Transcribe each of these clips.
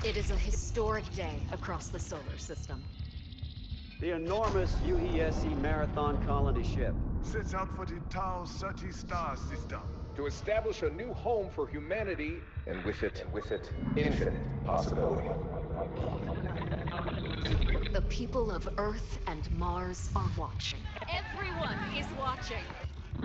It is a historic day across the solar system. The enormous UESC Marathon colony ship sets out for the Tau Ceti star system to establish a new home for humanity, and with it, infinite possibility. The people of Earth and Mars are watching. Everyone is watching.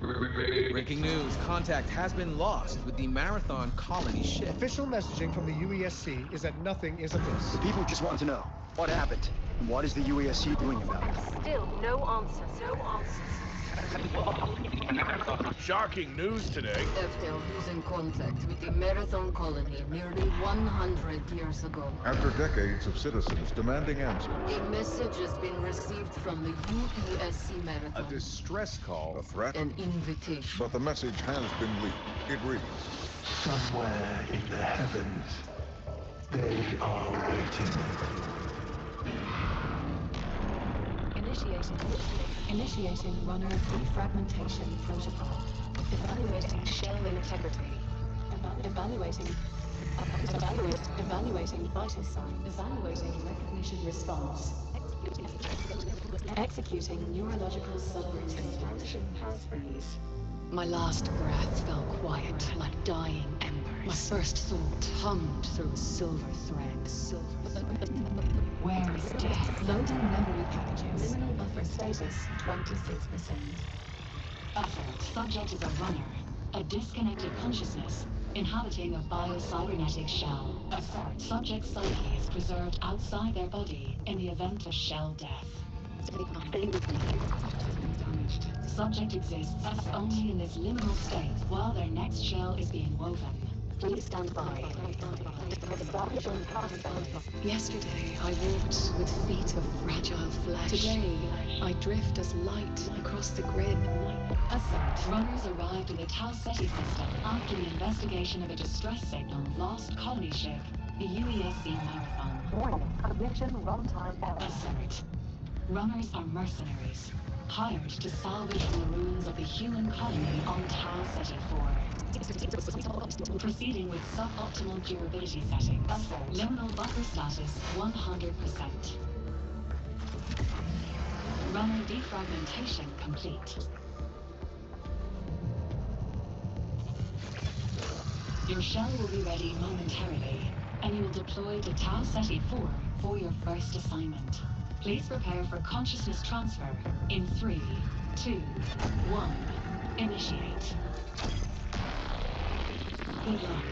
Breaking news, contact has been lost with the Marathon colony ship. Official messaging from the UESC is that nothing is amiss. The people just want to know what happened and what is the UESC doing about it. Still no answers. Shocking news today. FTL losing contact with the Marathon colony nearly 100 years ago. After decades of citizens demanding answers, A message has been received from the UESC Marathon. A distress call. a threat, An invitation. but the message has been leaked. It reads, Somewhere in the heavens, they are waiting. Initiating runner defragmentation protocol. Evaluating shell integrity. Evaluating vital signs. Evaluating recognition response. Executing neurological subroutine. My last breath fell quiet like dying embers. My first thought hummed through silver threads. Where is death? Loading memory packages. Liminal buffer status 26%. Buffer. Subject is a runner, a disconnected consciousness, inhabiting a biocybernetic shell. Assert. Subject's psyche is preserved outside their body in the event of shell death. Stay with me. Subject exists only in this liminal state while their next shell is being woven. Please stand by. Yesterday, I walked with feet of fragile flesh. Today, I drift as light across the grid. Assert. Runners arrived in the Tau Ceti system after the investigation of a distress signal lost colony ship, the UESC Marathon. Warning. Connection runtime error. Assert. Runners are mercenaries, hired to salvage the ruins of the human colony on Tau Ceti 4. Proceeding with suboptimal durability settings. Liminal buffer status 100%. Runner defragmentation complete. Your shell will be ready momentarily, and you will deploy to Tau Ceti 4 for your first assignment. Please prepare for consciousness transfer in 3, 2, 1. Initiate. Good luck.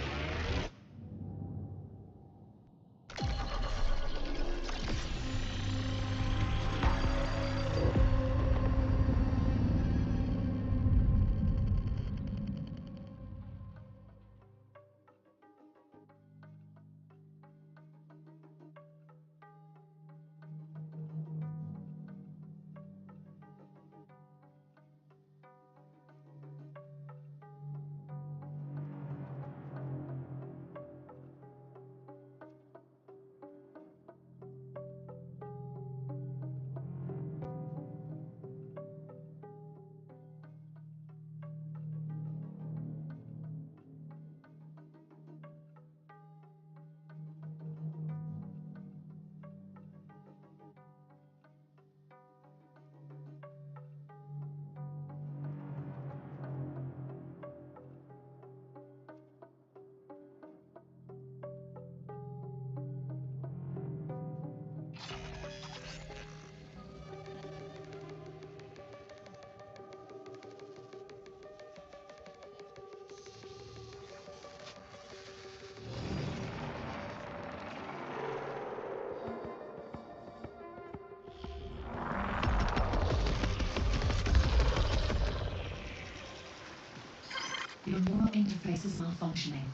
interface is malfunctioning.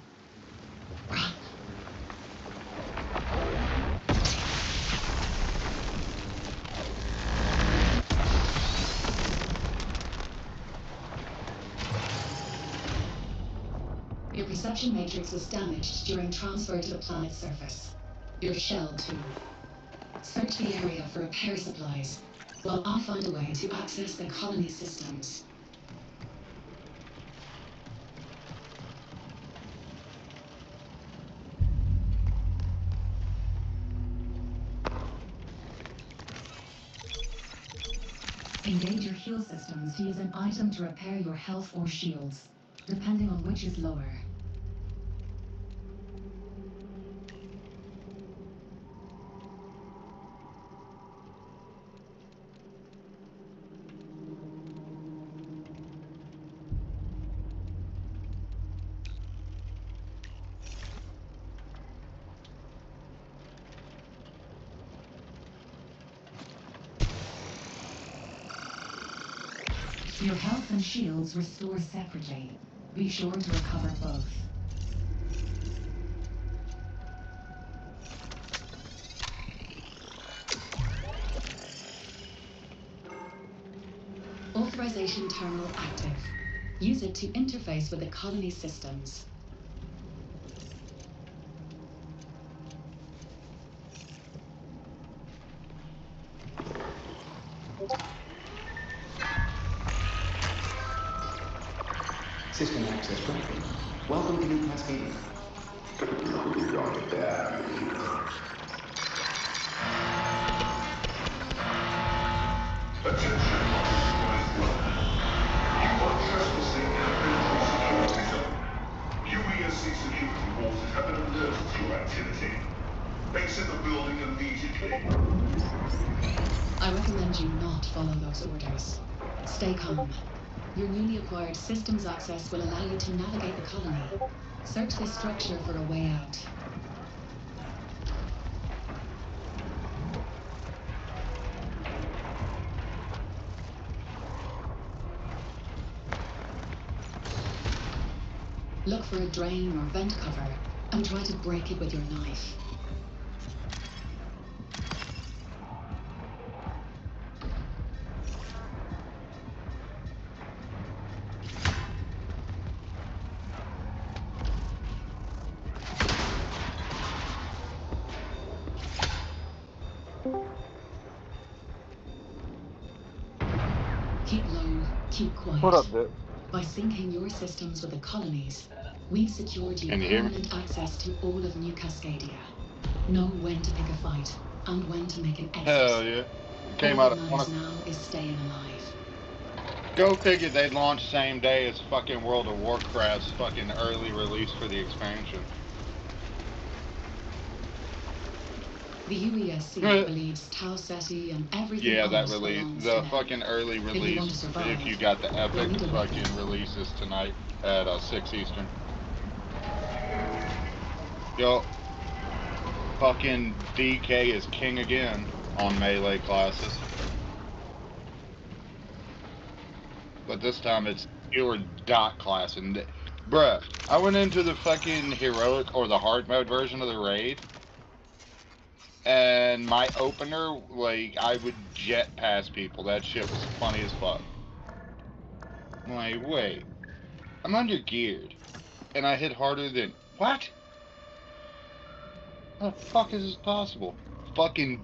Run. Your perception matrix was damaged during transfer to the planet's surface. Your shell, too. Search the area for repair supplies, while I'll find a way to access the colony systems. Engage your heal systems to use an item to repair your health or shields, depending on which is lower. Your health and shields restore separately. Be sure to recover both. Authorization terminal active. Use it to interface with the colony systems. System access granted. Welcome to New Cascadia. Attention, authorized one. You are trespassing in a military security zone. UESC security forces have been alerted to your activity. Exit the building immediately. I recommend you not follow those orders. Stay calm. Your newly acquired systems access will allow you to navigate the colony. Search this structure for a way out. Look for a drain or vent cover, and try to break it with your knife. Keep low, keep quiet. What up, dude? By syncing your systems with the colonies, we've secured you Can you hear me? permanent access to all of New Cascadia. Know when to pick a fight, and when to make an exit. Hell yeah. Came All out that of matters now is staying alive. Go figure they'd launch same day as fucking World of Warcraft's fucking early release for the expansion. The UESC believes Tau Ceti and everything Yeah, that else release, belongs the to them. fucking early If you want release, to survive, if you got the you'll epic need a weapon. fucking releases tonight at 6 Eastern. Yo, fucking DK is king again on melee classes. But this time it's pure dot class. And bruh, I went into the fucking heroic or the hard mode version of the raid. And my opener, like, I would jet past people. That shit was funny as fuck. I'm like, wait. I'm under geared. And I hit harder than... What? How the fuck is this possible? Fucking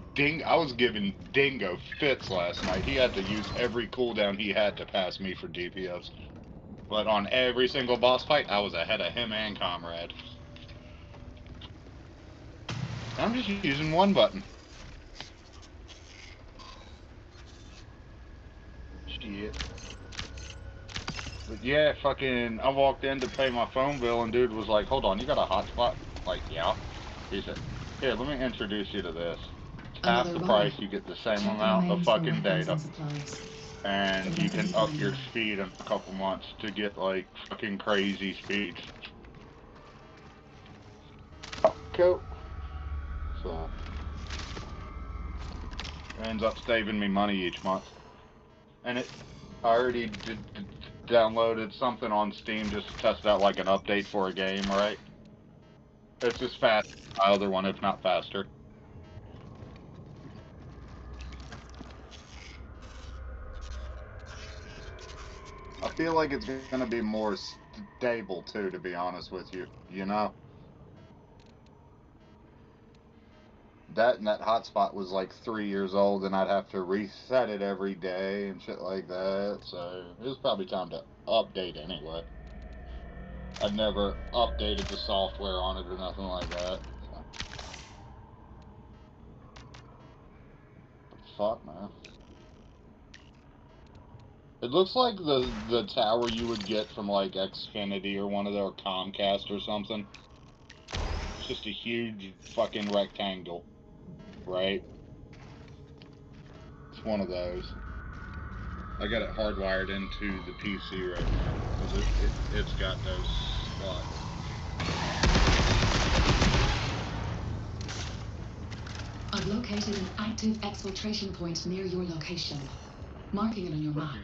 I was giving Dingo fits last night. He had to use every cooldown he had to pass me for DPS. But on every single boss fight, I was ahead of him and Comrade. I'm just using one button. Shit. But yeah, fucking, I walked in to pay my phone bill and dude was like, hold on, you got a hotspot? Like, yeah. He said, here, let me introduce you to this. Half the price, you get the same amount of fucking data. And you can up your speed in a couple months to get like fucking crazy speeds. Cool. So, it ends up saving me money each month. And I already downloaded something on Steam just to test out like an update for a game, right? It's just fast as the other one, if not faster. I feel like it's gonna be more stable too, to be honest with you. You know? That hotspot was like 3 years old, and I'd have to reset it every day and shit like that. So it was probably time to update anyway. I'd never updated the software on it or nothing like that. So. Fuck, man. It looks like the tower you would get from like Xfinity or one of their Comcast or something. It's just a huge fucking rectangle. Right? It's one of those. I got it hardwired into the PC right now, because it's got those slots. I've located an active exfiltration point near your location. Marking it on your map.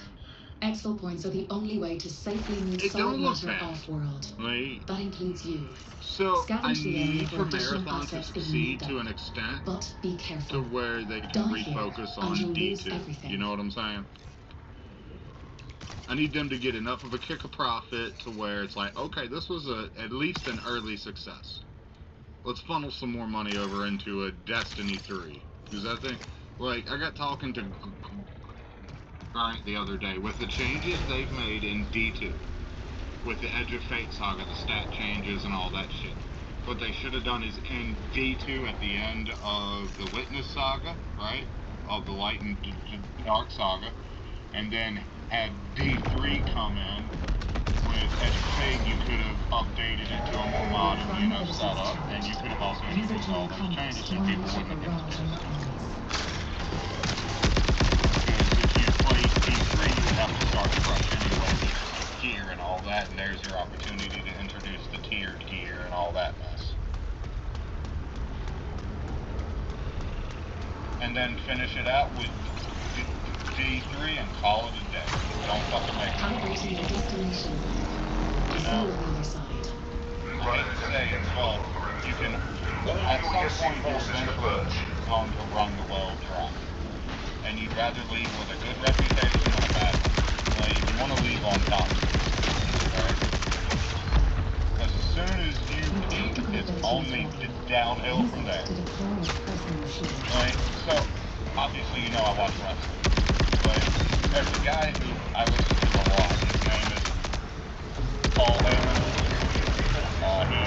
Exfil points are the only way to safely move solid matter off-world. Right. That includes you. So I need for additional Marathon to assets if you succeed need them. to an extent, But be careful. to where they can Die here, refocus and on you'll lose D2. everything. You know what I'm saying? I need them to get enough of a kick of profit to where it's like, okay, this was at least an early success. Let's funnel some more money over into a Destiny 3. Because I think, like, I got talking to Grant the other day, with the changes they've made in D2, with the Edge of Fate saga, the stat changes and all that shit. What they should have done is in D2 at the end of the Witness saga, right? Of the Light and Dark saga, and then had D3 come in with Edge of Fate. You could have updated it to a more modern, you know, setup, and you could have also introduced all those changes and people wouldn't have been pissed. Have to start fresh anyway with gear and all that, and there's your opportunity to introduce the tiered gear and all that mess. And then finish it out with D3 and call it a day. Don't fucking make it. Calibrating your destination. You know? I hate to say it, well, you can, at some point, you're eventually going to run the well dry. And you'd rather leave with a good reputation than a bad one. Like, you want to leave on top, right? Because as soon as you peak, it's only downhill from there. Right? So, obviously, you know I watch wrestling. But there's a guy who I listen to a lot. His name is Paul Heyman. He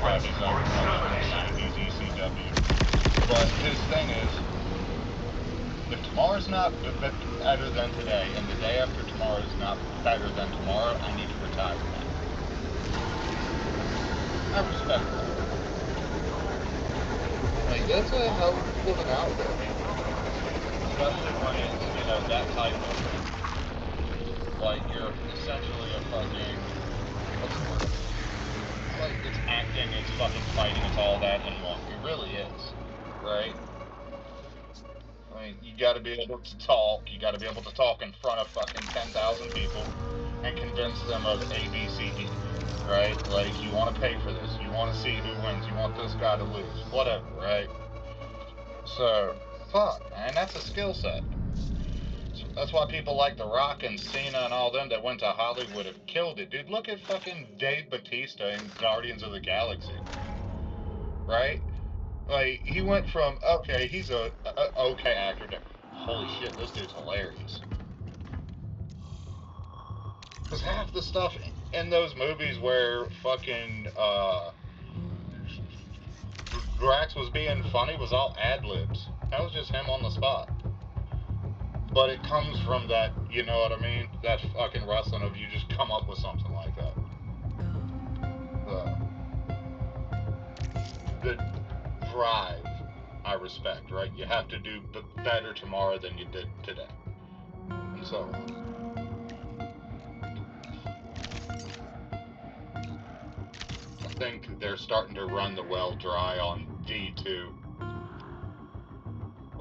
represents the 90s ECW. But his thing is, if tomorrow's not better than today, and the day after tomorrow is not better than tomorrow, I need to retire now. I respect that. Like, that's a hell of an outlook. Especially when it's, you know, that type of, like, you're essentially a fucking, what's the word? Like, it's acting, it's fucking fighting, it's all that in one. It really is, right? I mean, you gotta be able to talk, you gotta be able to talk in front of fucking 10,000 people and convince them of A, B, C, D, right? Like, you want to pay for this, you want to see who wins, you want this guy to lose, whatever, right? So, fuck, man, that's a skill set. That's why people like The Rock and Cena and all them that went to Hollywood have killed it. Dude, look at fucking Dave Bautista in Guardians of the Galaxy, right? Like, he went from, okay, he's a okay actor, to, holy shit, this dude's hilarious. Because half the stuff in those movies where fucking, Drax was being funny was all ad-libs. That was just him on the spot. But it comes from that, you know what I mean? That fucking wrestling of you just come up with something like that. The drive, I respect, right? You have to do better tomorrow than you did today. And so on. I think they're starting to run the well dry on D2.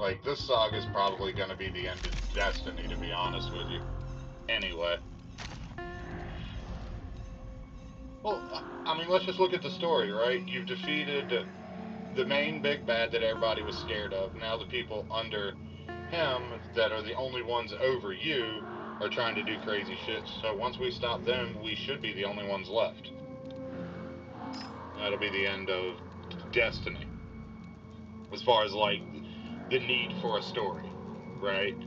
Like, this saga is probably gonna be the end of Destiny, to be honest with you. Anyway. Well, I mean, let's just look at the story, right? You've defeated the main big bad that everybody was scared of. Now the people under him that are the only ones over you are trying to do crazy shit. So once we stop them, we should be the only ones left. That'll be the end of Destiny. As far as, like, the need for a story, right?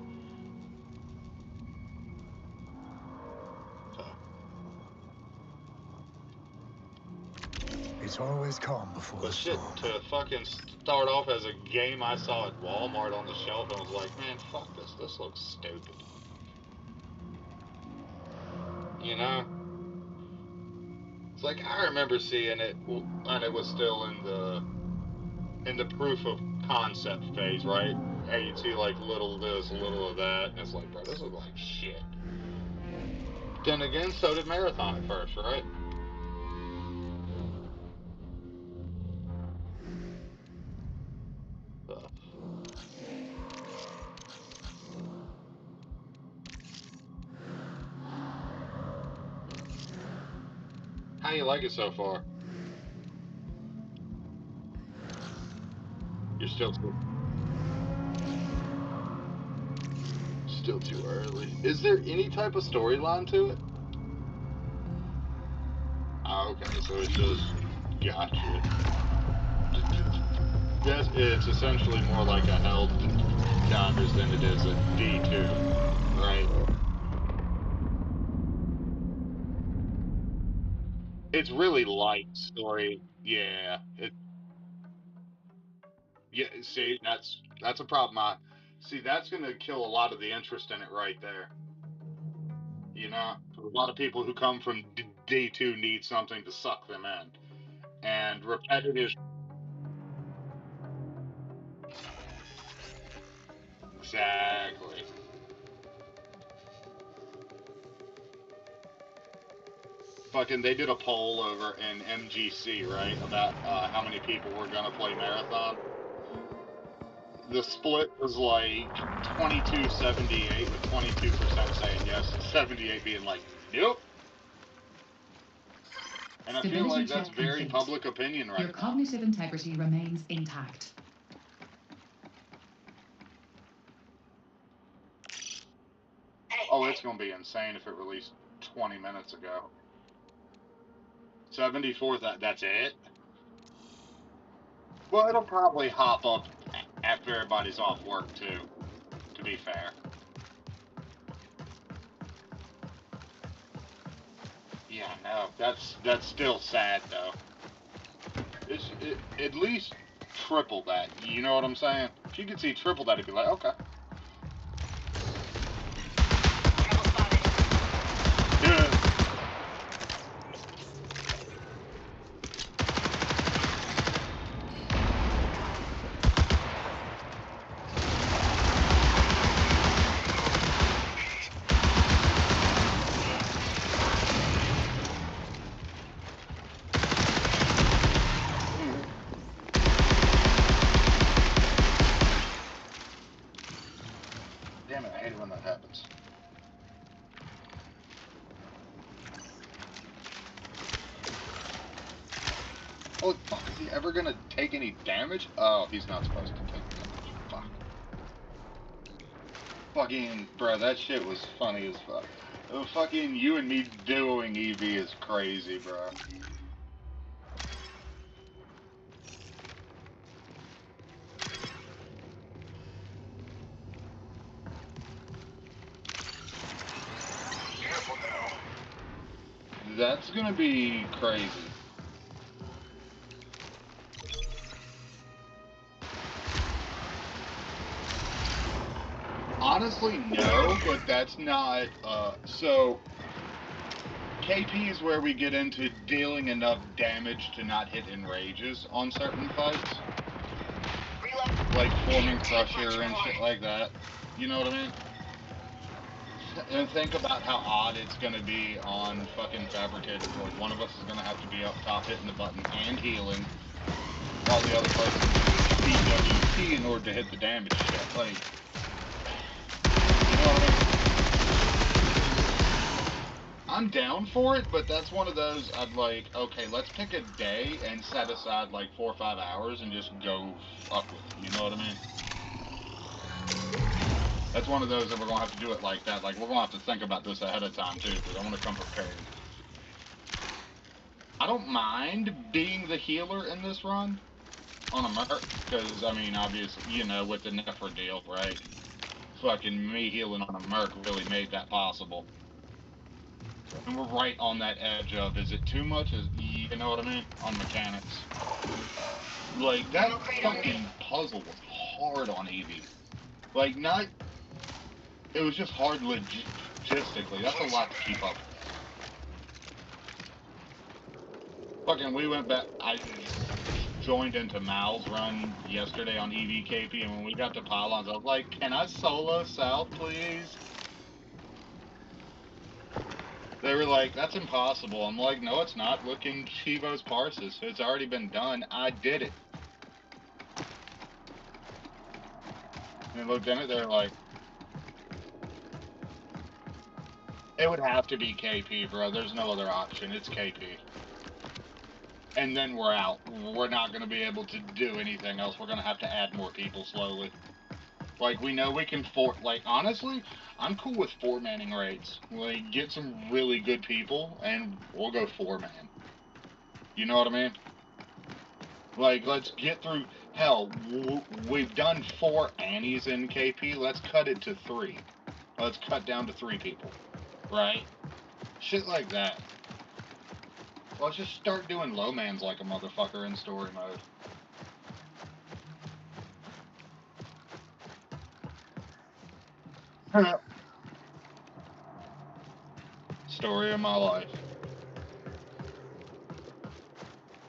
It's always calm before the shit, storm. to fucking start off as a game I saw at Walmart on the shelf and was like, man, fuck this. This looks stupid. You know? It's like, I remember seeing it, and it was still in the proof of concept phase, right? And you'd see, like, little of this, a little of that, and it's like, bro, this looks like shit. Then again, so did Marathon at first, right? How you like it so far? You're still too early. Is there any type of storyline to it? Oh, okay, so it's just gotcha. Yes, it's essentially more like a held Dodgers than it is a D2, right? It's really light story. Yeah. Yeah, see, that's a problem. See, that's going to kill a lot of the interest in it right there. You know, a lot of people who come from D2 need something to suck them in. And repetitive... Exactly. Fucking, they did a poll over in MGC, right, about how many people were gonna play Marathon. The split was like 22-78, with 22% saying yes, and 78 being like, nope. And I feel like that's very public opinion right now. Your cognitive integrity remains intact. Oh, it's gonna be insane if it released 20 minutes ago. 74, that's it? Well, it'll probably hop up after everybody's off work, too, to be fair. Yeah, no, that's still sad, though. It at least triple that, you know what I'm saying? If you could see triple that, it'd be like, okay. Damn it, I hate it when that happens. Oh, fuck, is he ever gonna take any damage? Oh, he's not supposed to take damage. Fuck. Fucking, bro, that shit was funny as fuck. Fucking you and me doing EV is crazy, bro. That's gonna be crazy. Honestly, no, but that's not, so... KP is where we get into dealing enough damage to not hit enrages on certain fights. Like forming Crusher and shit like that. You know what I mean? And think about how odd it's gonna be on fucking Fabricated Void. One of us is gonna have to be up top hitting the button and healing, while the other person BWP in order to hit the damage check. Like, you know what I mean? I'm down for it, but that's one of those I'd like, okay, let's pick a day and set aside like 4 or 5 hours and just go fuck with it, you know what I mean? That's one of those that we're going to have to do it like that. Like, we're going to have to think about this ahead of time, too, because I want to come prepared. I don't mind being the healer in this run on a merc, because, I mean, obviously, you know, with the Nefer deal, right? Fucking me healing on a merc really made that possible. And we're right on that edge of, is it too much? You know what I mean? On mechanics. Like, that fucking puzzle was hard on Eevee. Like, not... It was just hard logistically. That's a lot to keep up with. Fucking, we went back... I joined into Mal's run yesterday on EVKP, and when we got to pylons, I was like, can I solo south, please? They were like, that's impossible. I'm like, no, it's not. Look in Chivo's Parsis. It's already been done. I did it. And they looked in it, they're like, it would have to be KP, bro. There's no other option. It's KP. And then we're out. We're not going to be able to do anything else. We're going to have to add more people slowly. Like, we know we can like, honestly, I'm cool with 4-manning raids. Like, get some really good people, and we'll go 4-man. You know what I mean? Like, let's get through, hell, we've done 4 Annies in KP, let's cut it to 3. Let's cut down to 3 people, right? Shit like that. Let's just start doing low-mans like a motherfucker in story mode. Story of my life.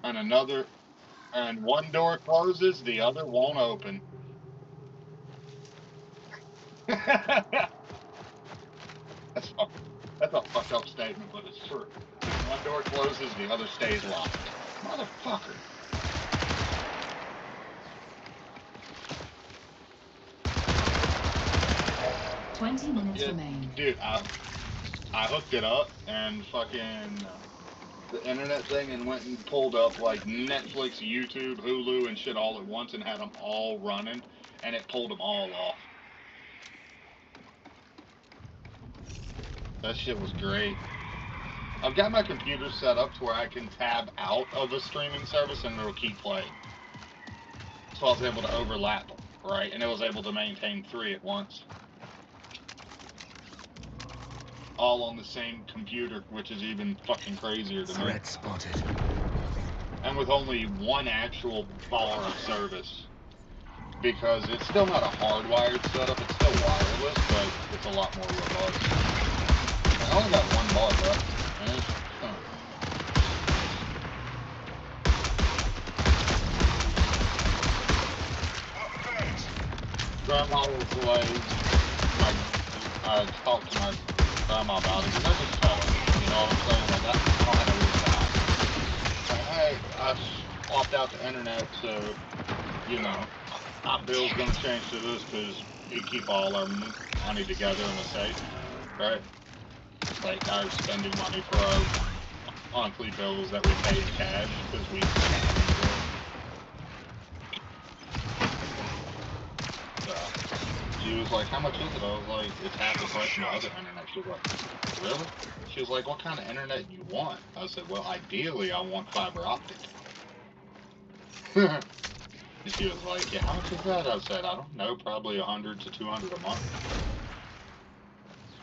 And one door closes, the other won't open. That's a fucked up statement, but it's true. One door closes, the other stays locked. Motherfucker. 20 minutes remain. Dude, I hooked it up and fucking the internet thing and went and pulled up like Netflix, YouTube, Hulu, and shit all at once and had them all running, and it pulled them all off. That shit was great. I've got my computer set up to where I can tab out of a streaming service and it'll keep playing. So I was able to overlap them, right? And it was able to maintain 3 at once. All on the same computer, which is even fucking crazier than Threat spotted. And with only 1 actual bar of service. Because it's still not a hardwired setup, it's still wireless, but it's a lot more robust. I only got 1 bar left. Grandma was like, I talked to my grandma about it, and I just tell her, you know what I'm saying? Like, I don't have no reason. Like, hey, I swapped out the internet, so, you know, our bill's gonna change to this because we keep all our money together in a safe, right? Like, our spending money for our monthly bills that we pay in cash because we can't. She was like, how much is it? I was like, it's half the price of my other internet. She was like, really? She was like, what kind of internet you want? I said, well, ideally, I want fiber optic. And she was like, yeah, how much is that? I said, I don't know, probably 100 to 200 a month.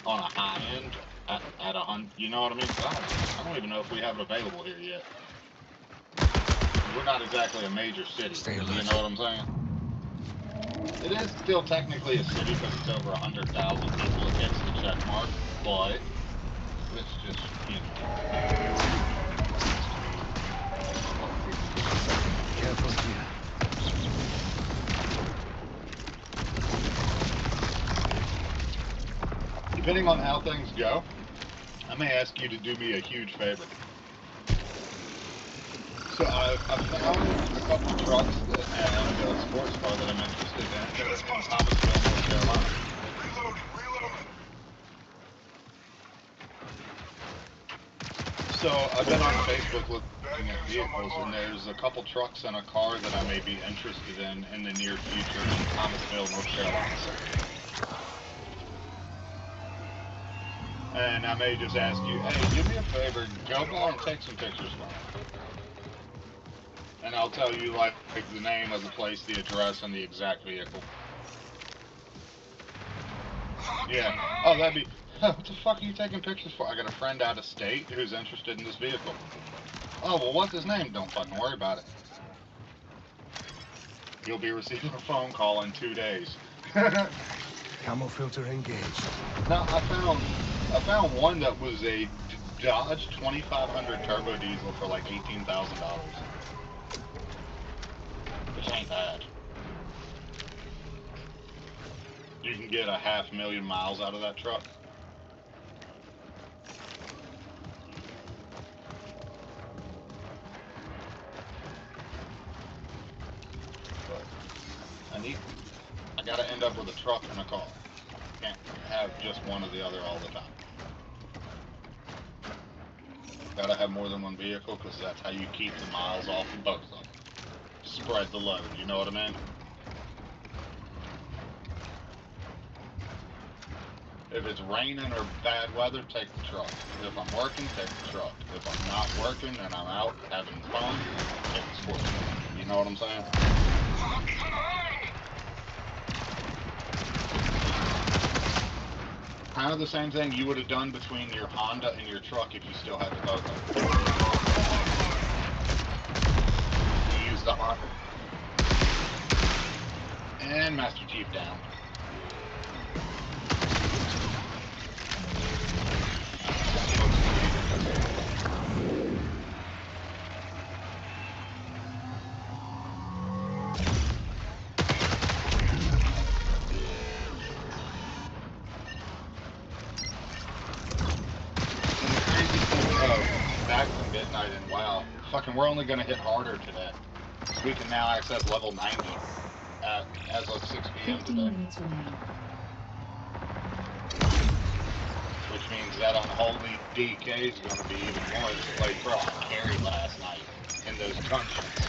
On a high end, at 100, you know what I mean? I don't even know if we have it available here yet. We're not exactly a major city, you know what I'm saying? It is still technically a city because it's over 100,000 people against the check mark, but it's just, you know. Careful here. Depending on how things go, I may ask you to do me a huge favor. So I found a couple trucks and a sports car that I'm interested in. That are in Thomasville, North Carolina. So I've been on Facebook looking at vehicles, and there's a couple trucks and a car that I may be interested in the near future in Thomasville, North Carolina. And I may just ask you, hey, do me a favor, go by and take some pictures for me. And I'll tell you, like the name of the place, the address, and the exact vehicle. Yeah. Oh, that'd be... What the fuck are you taking pictures for? I got a friend out of state who's interested in this vehicle. Oh, well, what's his name? Don't fucking worry about it. You'll be receiving a phone call in 2 days. Camo filter engaged. Now, I found one that was a Dodge 2500 turbo diesel for like $18,000. Which ain't bad. You can get 500,000 miles out of that truck. I gotta end up with a truck and a car. Can't have just one or the other all the time. Gotta have more than one vehicle, because that's how you keep the miles off of both of them. Spread the load, you know what I mean? If it's raining or bad weather, take the truck. If I'm working, take the truck. If I'm not working and I'm out having fun, take the sports car. You know what I'm saying? Kind of the same thing you would have done between your Honda and your truck if you still had the both of them. You use the Honda. And Master Chief down. We're only going to hit harder today. We can now access level 90 as of 6 p.m. today. Which means that Unholy DK is going to be even more. Just played pro. I carried last night in those dungeons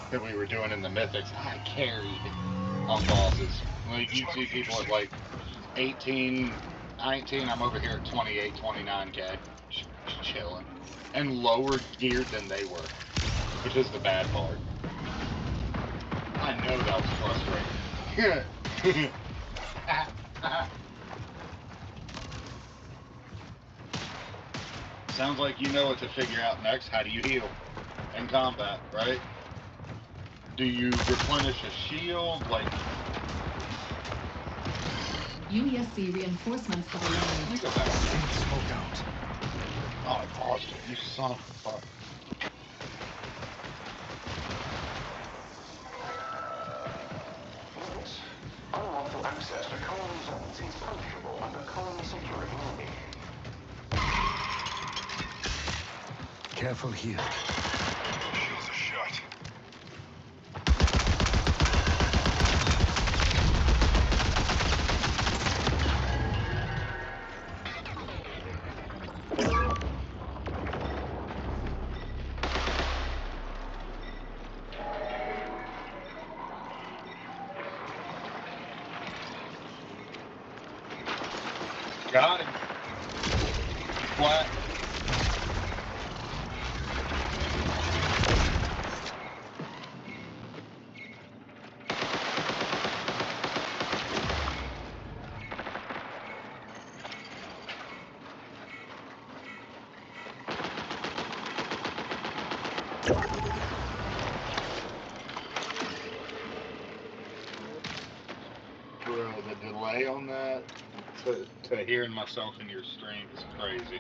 that we were doing in the Mythics. I carried on bosses. Like, you see people at like 18, 19. I'm over here at 28, 29k. Chilling. And lower geared than they were, which is the bad part. I know that was frustrating. Sounds like you know what to figure out next. How do you heal in combat, right? Do you replenish a shield? Like... UESC reinforcements have arrived. Let me go back. Smoke out. Oh, I paused it, you son of a fuck. Unlawful access to colony zones is punishable under colony security law. Careful here. Shields are shut. Got him. Flat. Bro, the delay on that to hearing myself in your stream is crazy.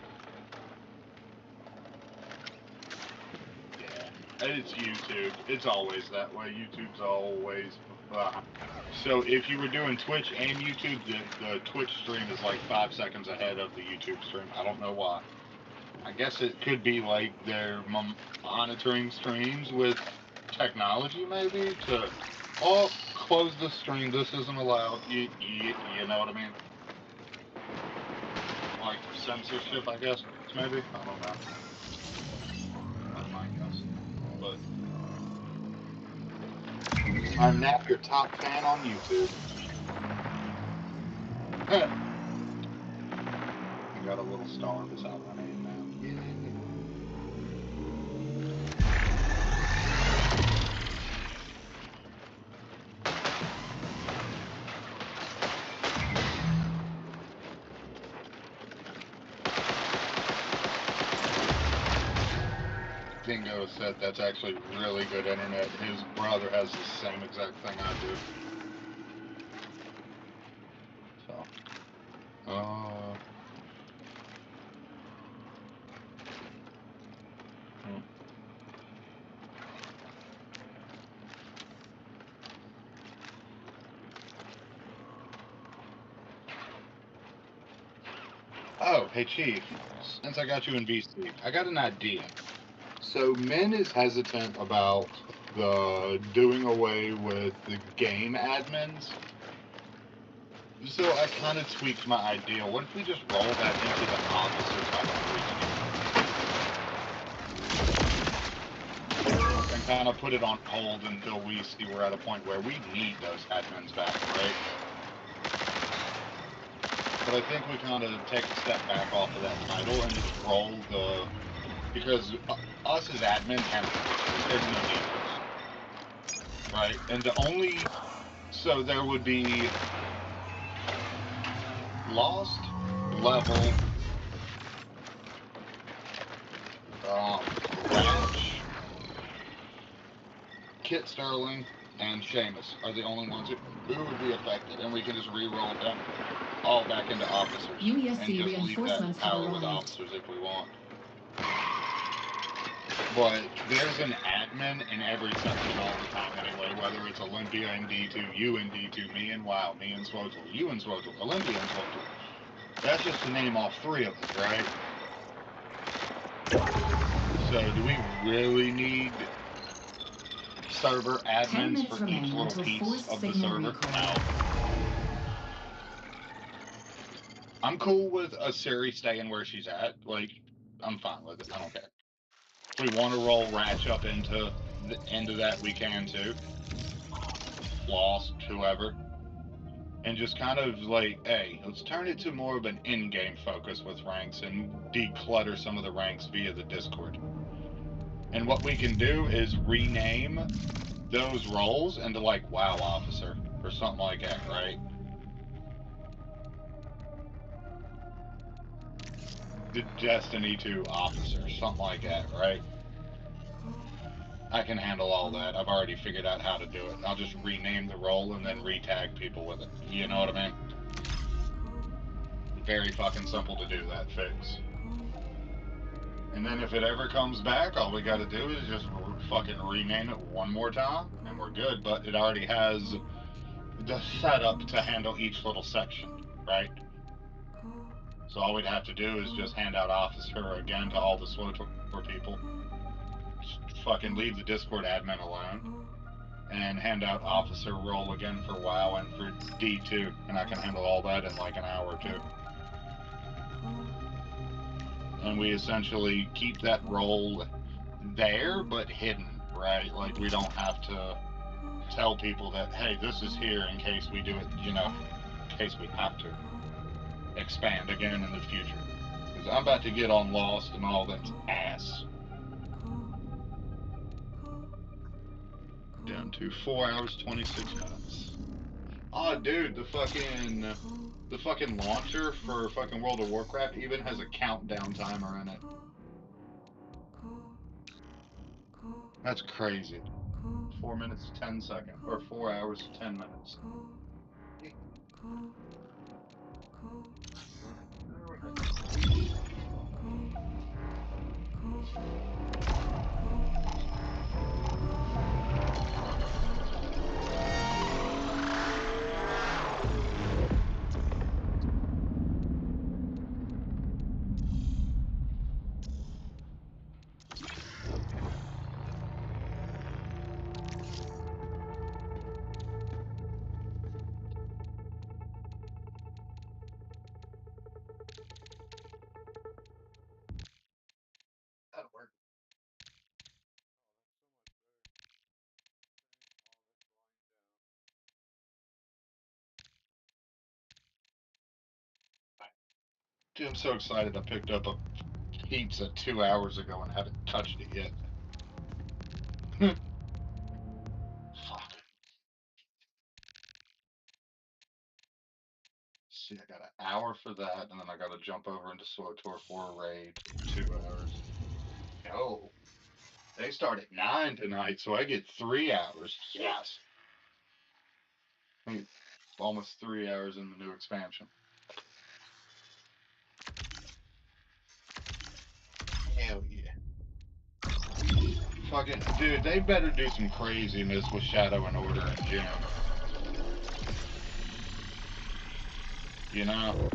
Yeah, it's YouTube. It's always that way. YouTube's always... So if you were doing Twitch and YouTube, the Twitch stream is like 5 seconds ahead of the YouTube stream. I don't know why. I guess it could be like they're monitoring streams with technology, maybe, to, oh, close the stream, this isn't allowed, you know what I mean? Like censorship, I guess, maybe? I don't know. That's my guess. But I'm now your top fan on YouTube. I got a little star beside my name now. Dingo said that's actually really good internet. His brother has the same exact thing I do. So, Oh, hey Chief, since I got you in VC, I got an idea. So Min is hesitant about the doing away with the game admins. So I kind of tweaked my idea. What if we just roll that into the officer type of region? And kind of put it on hold until we see we're at a point where we need those admins back, right? But I think we kind of take a step back off of that title and just roll the... Because us as admins have there's no defense, right? And the only... So there would be... Lost, Level, Ratch, Kit Sterling, and Seamus are the only ones who would be affected, and we can just re-roll them all back into officers, UESC and just leave that reinforcements power have with arrived. officers if we want. But there's an admin in every section all the time anyway, whether it's Olympia in D2, you in D2, me in WoW, me in Swotle, you in Swotle, Olympia in Swotle. That's just to name all three of them, right? So do we really need server admins for each little piece of the server? No. I'm cool with a Siri staying where she's at. Like, I'm fine with it. I don't care. If we want to roll Ratch up into that, we can too. Lost, whoever. And just kind of like, hey, let's turn it to more of an in-game focus with ranks and declutter some of the ranks via the Discord. And what we can do is rename those roles into like WoW Officer or something like that, right? The Destiny 2 Officer, something like that, right? I can handle all that. I've already figured out how to do it. I'll just rename the role and then re-tag people with it. You know what I mean? Very fucking simple to do that fix. And then if it ever comes back, all we gotta do is just fucking rename it one more time, and we're good. But it already has the setup to handle each little section, right? So all we'd have to do is just hand out Officer again to all the SWTOR people. Fucking leave the Discord admin alone and hand out Officer role again for WoW and for D2, and I can handle all that in like an hour or two. And we essentially keep that role there but hidden, right? Like we don't have to tell people that, hey, this is here in case we do it, you know, in case we have to expand again in the future. Because I'm about to get on Lost and all that ass. Down to 4 hours, 26 minutes. Oh, dude, the fucking launcher for fucking World of Warcraft even has a countdown timer in it. That's crazy. 4 minutes, 10 seconds, or 4 hours, 10 minutes. Dude, I'm so excited I picked up a pizza 2 hours ago and haven't touched it yet. Fuck. See, I got an hour for that, and then I gotta jump over into SWTOR for a raid. 2 hours. No. They start at 9 tonight, so I get 3 hours. Yes. I mean, almost 3 hours in the new expansion. Hell yeah. Fucking, dude, they better do some craziness with Shadow and Order in June. You know?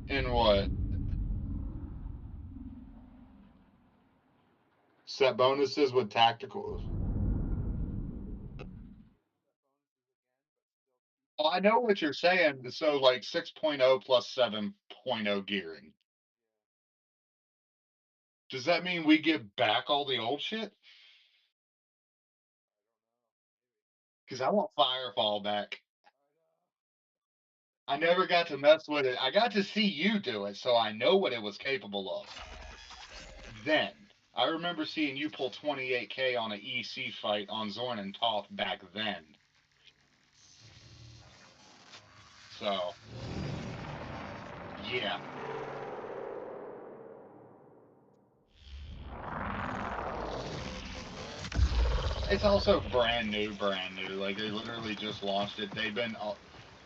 In what? Set bonuses with tacticals. Oh, I know what you're saying. So, like 6.0 plus 7.0 gearing. Does that mean we give back all the old shit? Because I want Firefall back. I never got to mess with it. I got to see you do it, so I know what it was capable of. Then, I remember seeing you pull 28k on an EC fight on Zorn and Toph back then. So, yeah. It's also brand new. Like, they literally just launched it. They've been...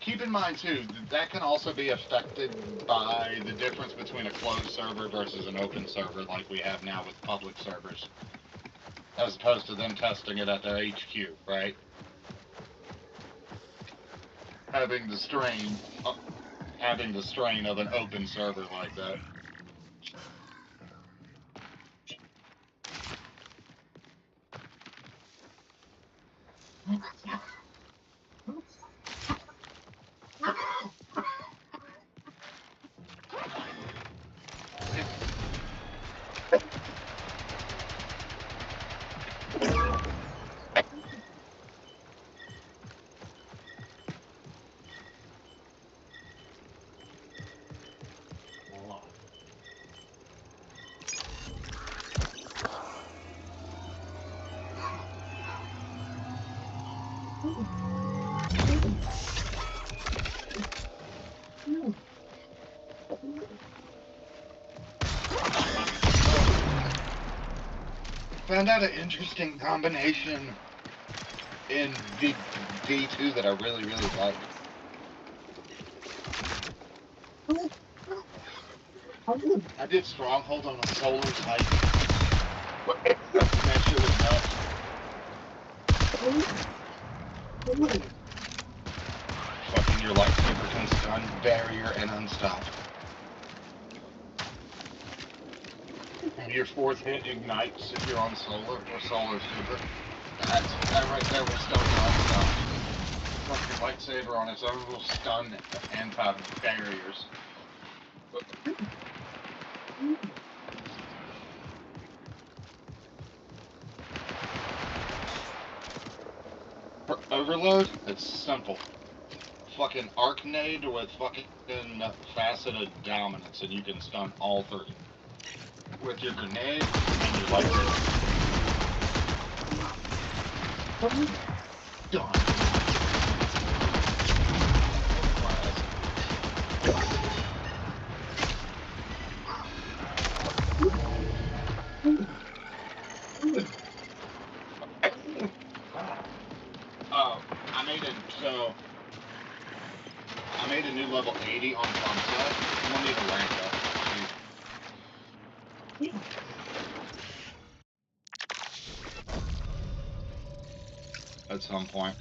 Keep in mind, too, that can also be affected by the difference between a closed server versus an open server like we have now with public servers. As opposed to them testing it at their HQ, right? Having the strain of an open server like that. Found out an interesting combination in V2 that I really like. I did Stronghold on a solar type. That shit was nuts. Fucking your lightsaber can stun, barrier, and unstop. And your fourth hit ignites if you're on solar or solar super. That right there will stun and unstop. Fuck your lightsaber on its own will stun and pop barriers. For Overload, it's simple. Fucking Arcnade with fucking Faceted Dominance, and you can stun all three. With your grenade and your lightsaber. Done. I made a new level 80 on Thumbset. We'll need to rank that at some point.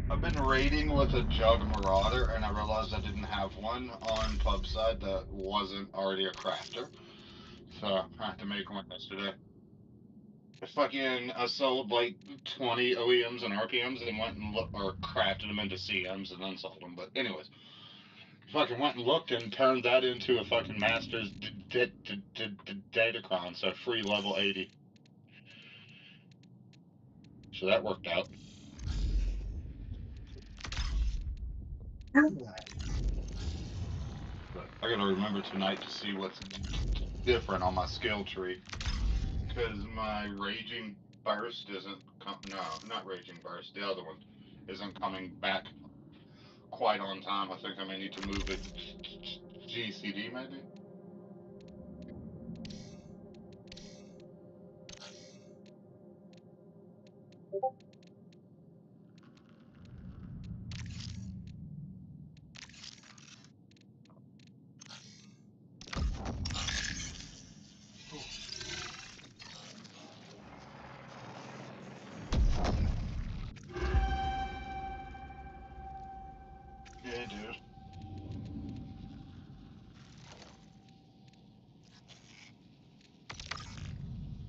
I've been raiding with a Jug Marauder, and I realized I didn't have one on Pubside that wasn't already a crafter. So I had to make one yesterday. I sold like 20 OEMs and RPMs and went and crafted them into CMs and then sold them. But anyways, Fucking went and looked and turned that into a fucking master's datacron, so free level 80. So that worked out. But I gotta remember tonight to see what's different on my skill tree. Because my Raging Burst isn't, no, not Raging Burst, the other one isn't coming back quite on time. I think I may need to move it GCD maybe? Yeah, dude.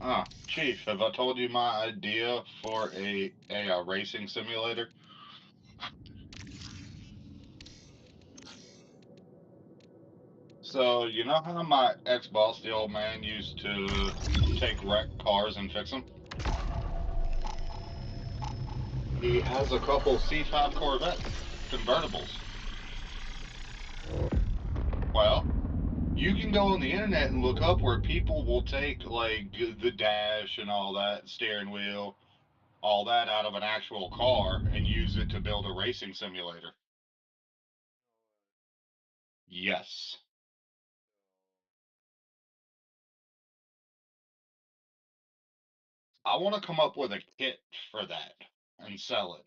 Ah, Chief, have I told you my idea for a racing simulator? So, you know how my ex-boss, the old man, used to take wrecked cars and fix them? He has a couple C5 Corvette convertibles. Well, you can go on the internet and look up where people will take, like, the dash and all that, steering wheel, all that out of an actual car and use it to build a racing simulator. Yes. I want to come up with a kit for that and sell it.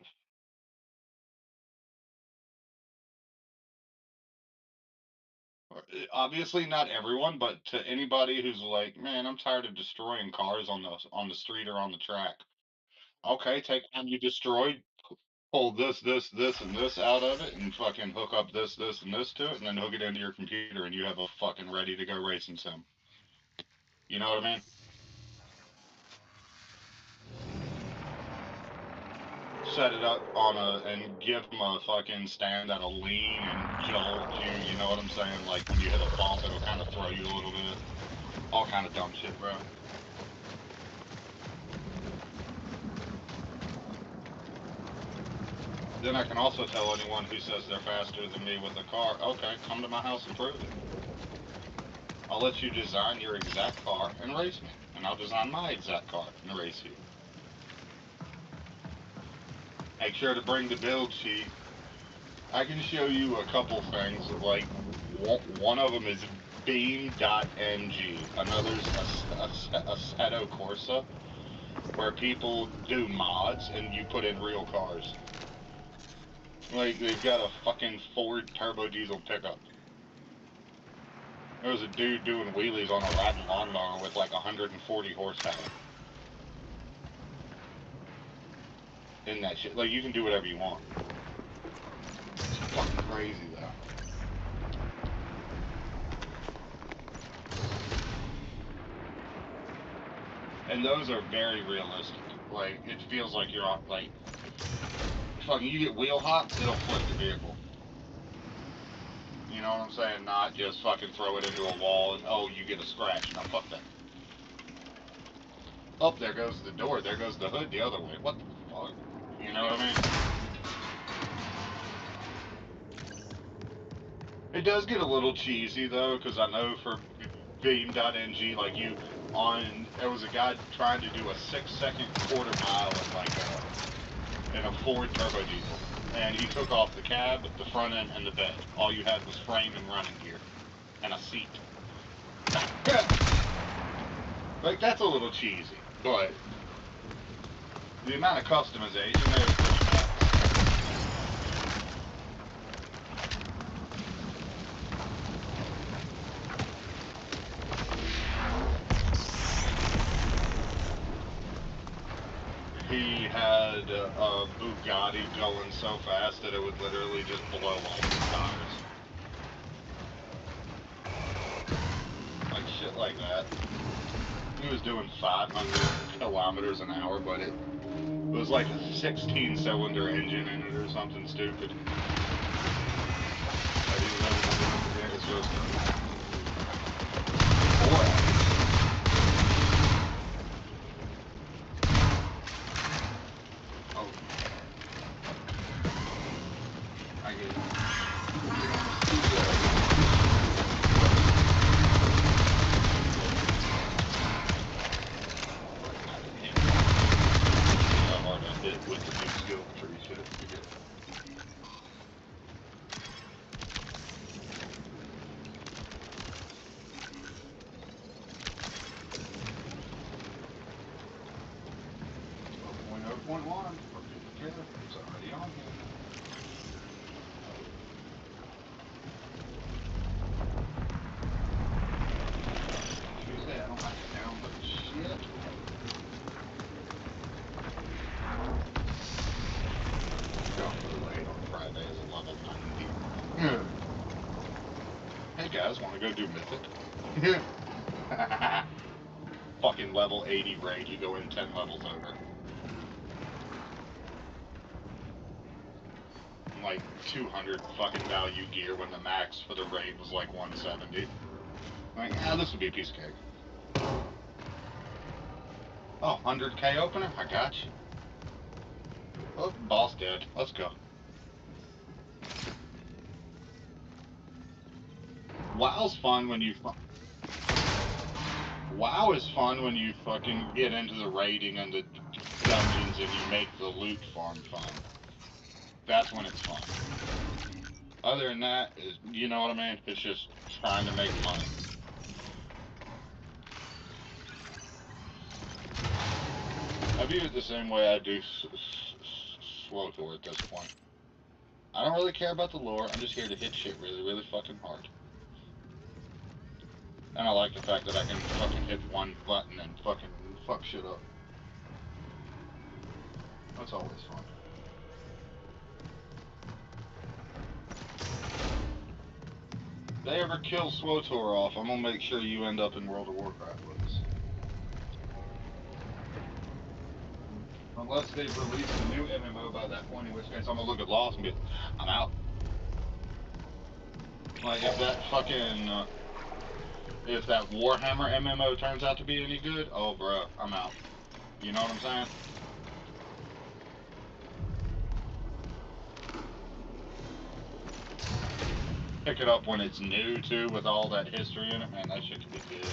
Obviously not everyone, but to anybody who's like, man, I'm tired of destroying cars on the street or on the track. Okay, take one you destroyed, pull this, and this out of it, and fucking hook up this, and this to it, and then hook it into your computer, and you have a fucking ready to go racing sim. You know what I mean? Set it up on and give them a fucking stand that'll lean and jolt you, you know what I'm saying? Like when you hit a bump, it'll kind of throw you a little bit. All kind of dumb shit, bro. Then I can also tell anyone who says they're faster than me with a car, okay, come to my house and prove it. I'll let you design your exact car and race me, and I'll design my exact car and race you. Make sure to bring the build sheet. I can show you a couple things, like one of them is beam.ng, another's Assetto Corsa, where people do mods and you put in real cars. Like, they've got a fucking Ford turbo diesel pickup. There was a dude doing wheelies on a riding lawnmower with like 140 horsepower. In that shit. Like, you can do whatever you want. It's fucking crazy, though. And those are very realistic. Like, it feels like you're on, like, fucking, you get wheel hops, it'll flip the vehicle. You know what I'm saying? Not just fucking throw it into a wall and, oh, you get a scratch. Now, fuck that. Oh, there goes the door. There goes the hood the other way. What the fuck? You know what I mean? It does get a little cheesy, though, because I know for Beam.ng, like, there was a guy trying to do a 6-second quarter mile in, like, in a Ford turbo diesel. And he took off the cab, the front end, and the bed. All you had was frame and running gear. And a seat. Like, that's a little cheesy, but the amount of customization there is pretty bad. He had a Bugatti going so fast that it would literally just blow all the tires. Like shit like that. He was doing 500 kilometers an hour, but it was like a 16-cylinder engine in it or something stupid. Like these levels are it's just... Oh. I get it. With the new skill tree shit to get. Point one. It's already on here. Tuesday, I don't like it down, but shit. Friday is a level 90. Hey guys, want to go do Mythic? Fucking level 80 raid, you go in 10 levels over. Like 200 fucking value gear when the max for the raid was like 170. Like, this would be a piece of cake. Oh, 100k opener? I got you. Oh, boss dead. Let's go. WoW's fun when you WoW is fun when you fucking get into the raiding and the dungeons and you make the loot farm fun. That's when it's fun. Other than that, you know what I mean? It's just trying to make money. I view it the same way I do SWTOR at this point. I don't really care about the lore, I'm just here to hit shit really, really fucking hard. And I like the fact that I can fucking hit one button and fucking fuck shit up. That's always fun. If they ever kill SWTOR off, I'm gonna make sure you end up in World of Warcraft with us. Unless they've released a new MMO by that point, in which case I'm gonna look at Lost and be, I'm out. Like, if that fucking, if that Warhammer MMO turns out to be any good, oh bruh, I'm out. You know what I'm saying? Pick it up when it's new too, with all that history in it, man, that shit could be good.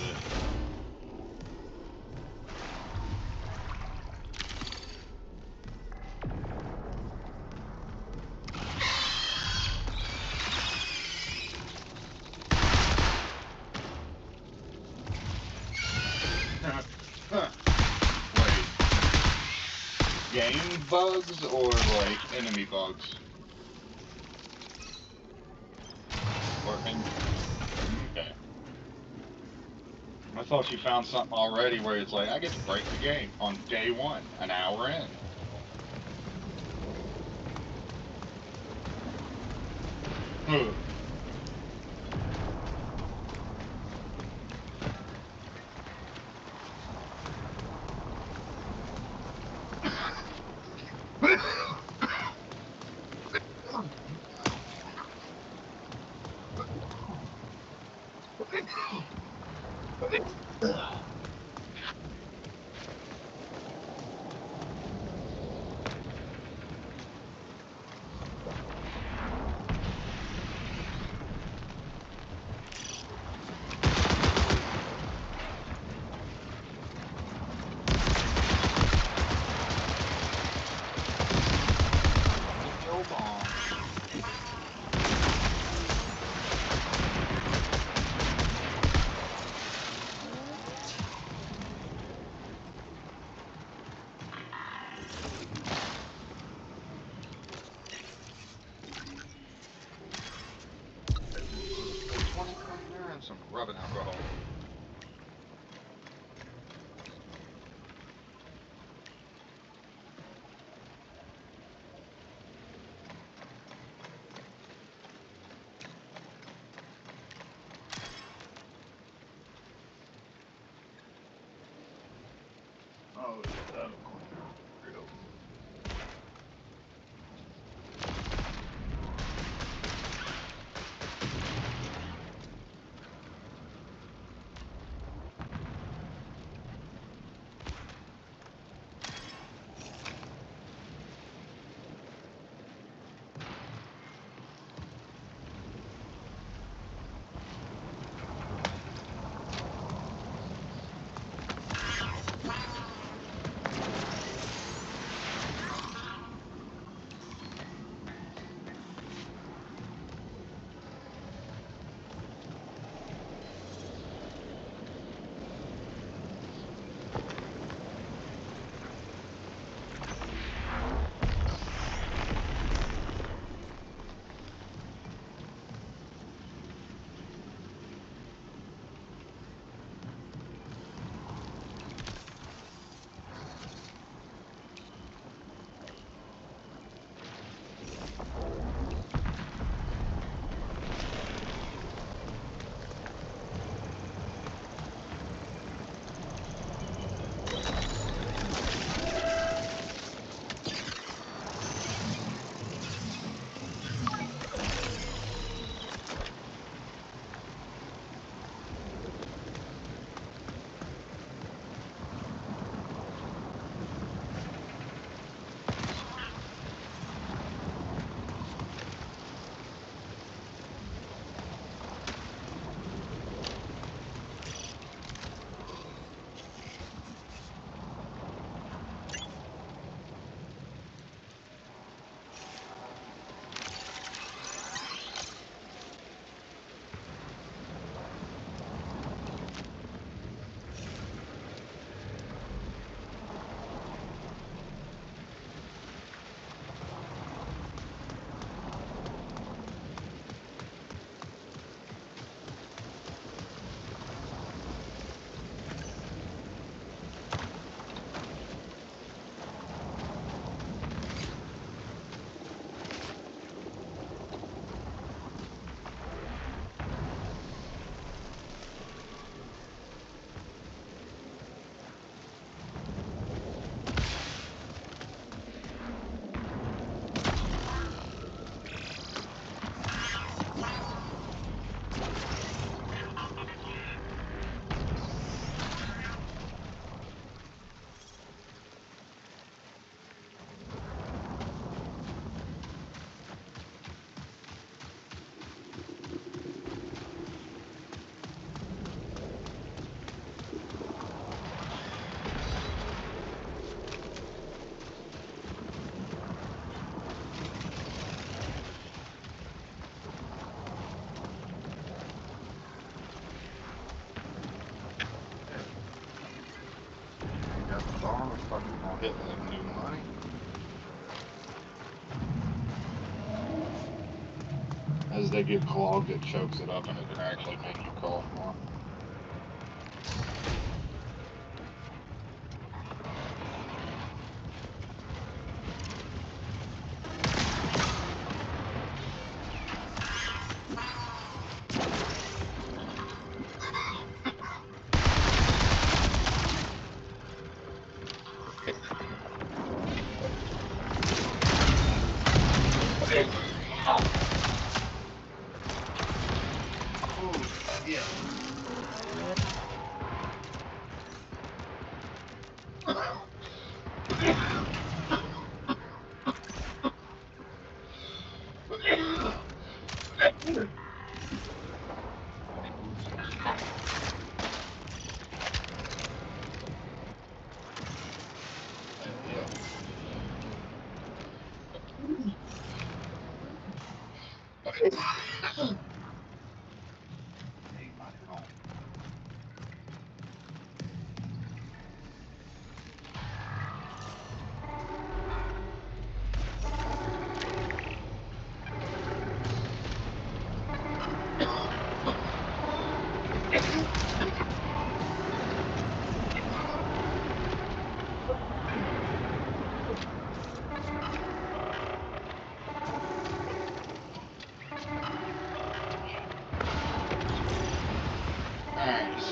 Game bugs or like enemy bugs? Okay. I thought you found something already where it's like, I get to break the game on day one, an hour in. Ugh. Some rubbing alcohol. Oh, that'll go. Hit that new money. As they get clogged, it chokes it up and it can actually make you cough more.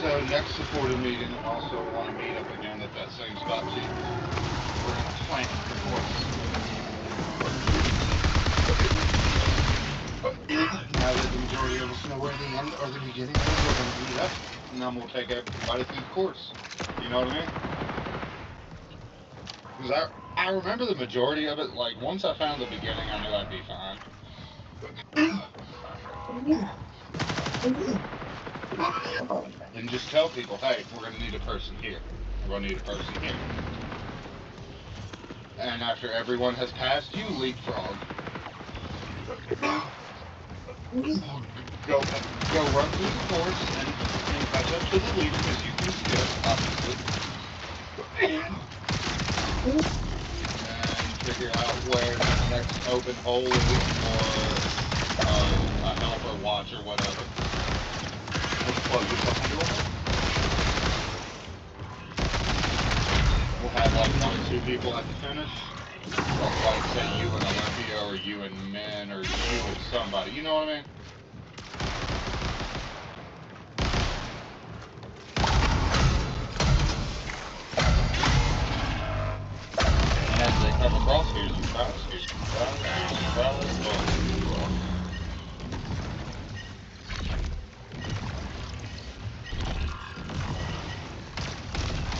So next supporter meeting, I also want to meet up again at that same spot too. We're going to plan the course. Now that the majority of us know where the end or the beginning is, we're going to meet up, and then we'll take everybody through the course. You know what I mean? Because I remember the majority of it, like, once I found the beginning, I knew I'd be fine. And just tell people, hey, we're going to need a person here. We're going to need a person here. And after everyone has passed, you leapfrog. Go run through the course and catch up to the leader because you can skip, obviously. And figure out where the next open hole is or a helper watch or whatever. Plug yourself into it. We'll have like 1 or 2 people at the finish. Like say you and Olympia or you and Min or you and somebody. You know what I mean? And as they come across, here's your prize, here's your prize, here's your prize.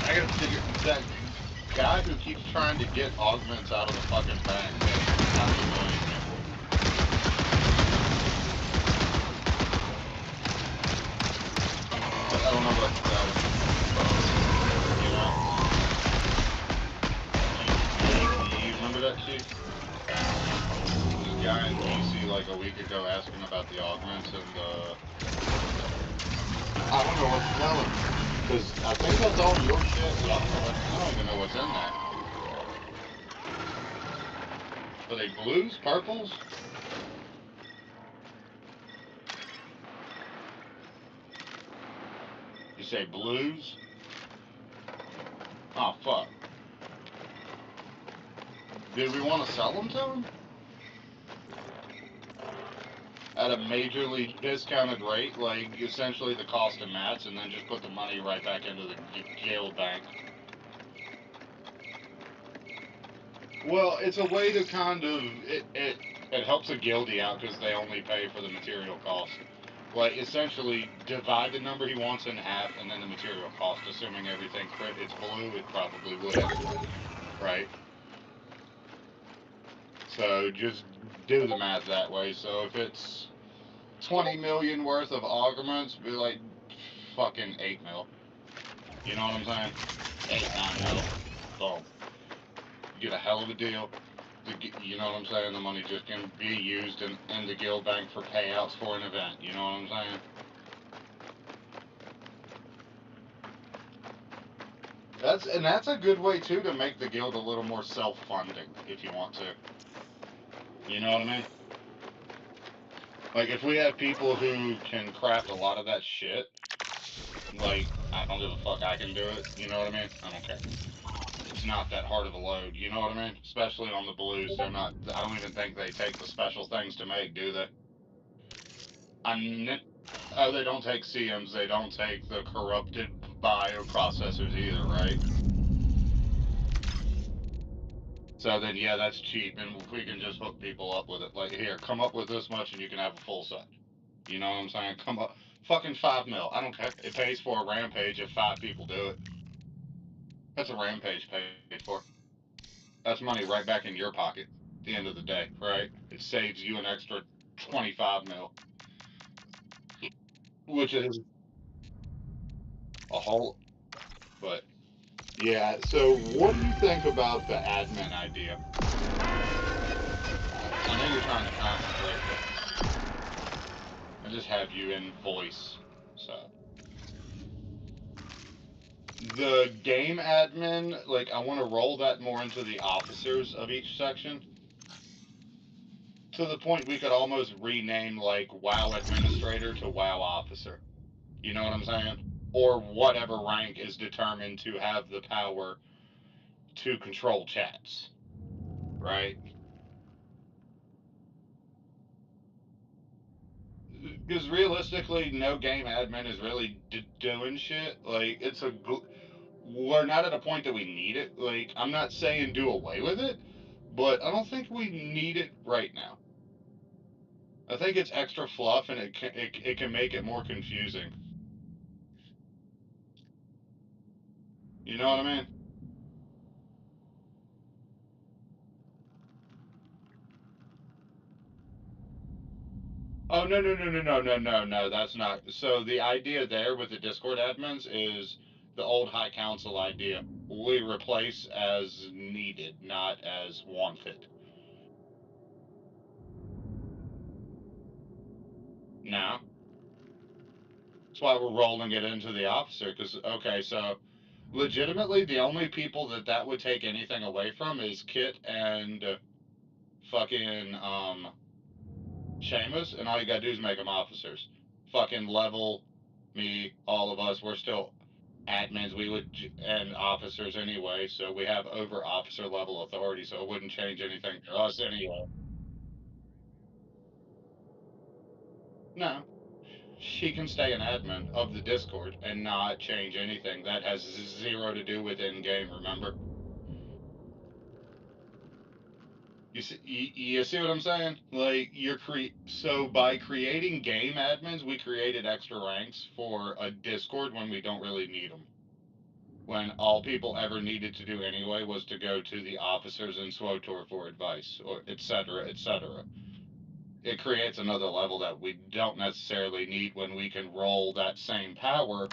I gotta figure that guy who keeps trying to get augments out of the fucking bank. I don't know what you remember that chief? This guy in DC like a week ago asking about the augments and I don't know what to tell him. Because I think that's all your shit, but I don't even know what's in there. Are they blues? Purples? You say blues? Oh, fuck. Did we want to sell them to him? At a majorly discounted rate, like essentially the cost of mats, and then just put the money right back into the guild bank. Well, it's a way to kind of, it helps a guildie out because they only pay for the material cost. Like, essentially, divide the number he wants in half, and then the material cost, assuming everything it's blue, it probably would anyway, right? So just do the math that way. So if it's 20 million worth of augments, be like fucking 8 mil. You know what I'm saying? 8-9 mil. Boom. You get a hell of a deal. You know what I'm saying? The money just can be used in the guild bank for payouts for an event. You know what I'm saying? That's a good way too to make the guild a little more self-funding if you want to. You know what I mean? Like if we have people who can craft a lot of that shit, like I don't give a fuck, I can do it. You know what I mean? I don't care. It's not that hard of a load. You know what I mean? Especially on the blues, they're not. I don't even think they take the special things to make, do they? Oh, they don't take CMs. They don't take the corrupted bioprocessors either, right? So then, yeah, that's cheap, and we can just hook people up with it. Like, here, come up with this much, and you can have a full set. You know what I'm saying? Come up, fucking 5 mil. I don't care. It pays for a rampage if 5 people do it. That's a rampage paid for. That's money right back in your pocket at the end of the day, right? It saves you an extra 25 mil. Which is a whole, but yeah, so what do you think about the admin idea? I know you're trying to concentrate, but I just have you in voice, so. The game admin, like, I want to roll that more into the officers of each section. To the point we could almost rename, like, WoW Administrator to WoW Officer. You know what I'm saying? Or whatever rank is determined to have the power to control chats. Right? Because realistically, no game admin is really doing shit. Like, we're not at a point that we need it. Like, I'm not saying do away with it, but I don't think we need it right now. I think it's extra fluff, and it can make it more confusing. You know what I mean? Oh, no, that's not. So the idea there with the Discord admins is the old High Council idea. We replace as needed, not as wanted. Now, that's why we're rolling it into the officer, because, okay, so legitimately the only people that would take anything away from is Kit and fucking, Seamus, and all you gotta do is make them officers. Fucking level, me, all of us, we're still admins, and officers anyway, so we have over officer level authority, so it wouldn't change anything for us anyway. No. She can stay an admin of the Discord and not change anything. That has zero to do with in-game, remember? You see what I'm saying? Like, so by creating game admins, we created extra ranks for a Discord when we don't really need them. When all people ever needed to do anyway was to go to the officers in SWTOR for advice, or et cetera, et cetera. It creates another level that we don't necessarily need when we can roll that same power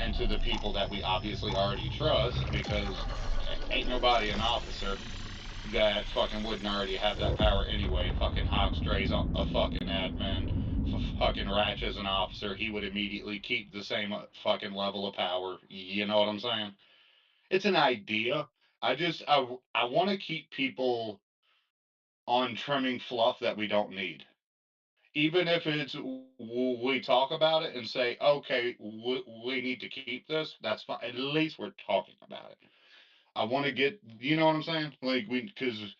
into the people that we obviously already trust, because ain't nobody an officer that fucking wouldn't already have that power anyway. Fucking Hawkstray's a fucking admin. Fucking Ratchet's an officer. He would immediately keep the same fucking level of power. You know what I'm saying? It's an idea. I want to keep people on trimming fluff that we don't need. Even if it's, we talk about it and say, okay, we need to keep this, that's fine. At least we're talking about it. I want to get, you know what I'm saying? Like, because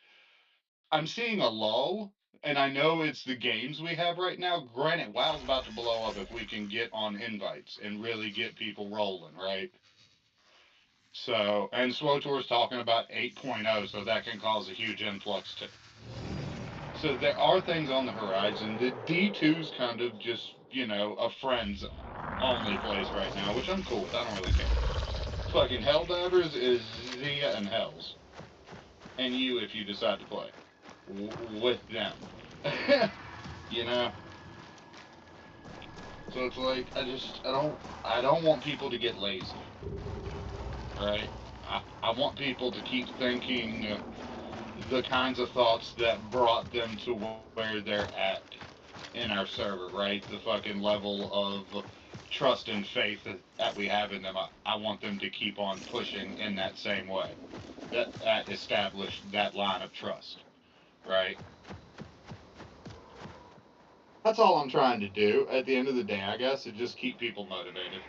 I'm seeing a lull, and I know it's the games we have right now. Granted, WoW's about to blow up if we can get on invites and really get people rolling, right? So, and SWTOR's talking about 8.0, so that can cause a huge influx too. So there are things on the horizon. The D2's kind of just, you know, a friends only place right now, which I'm cool with. I don't really care. Fucking Helldivers is Zia and Hells. And you if you decide to play with them. You know? So it's like, I don't want people to get lazy. Right? I want people to keep thinking the kinds of thoughts that brought them to where they're at in our server, right? The fucking level of trust and faith that we have in them, I want them to keep on pushing in that same way. That established that line of trust, right? That's all I'm trying to do at the end of the day, I guess, is just keep people motivated.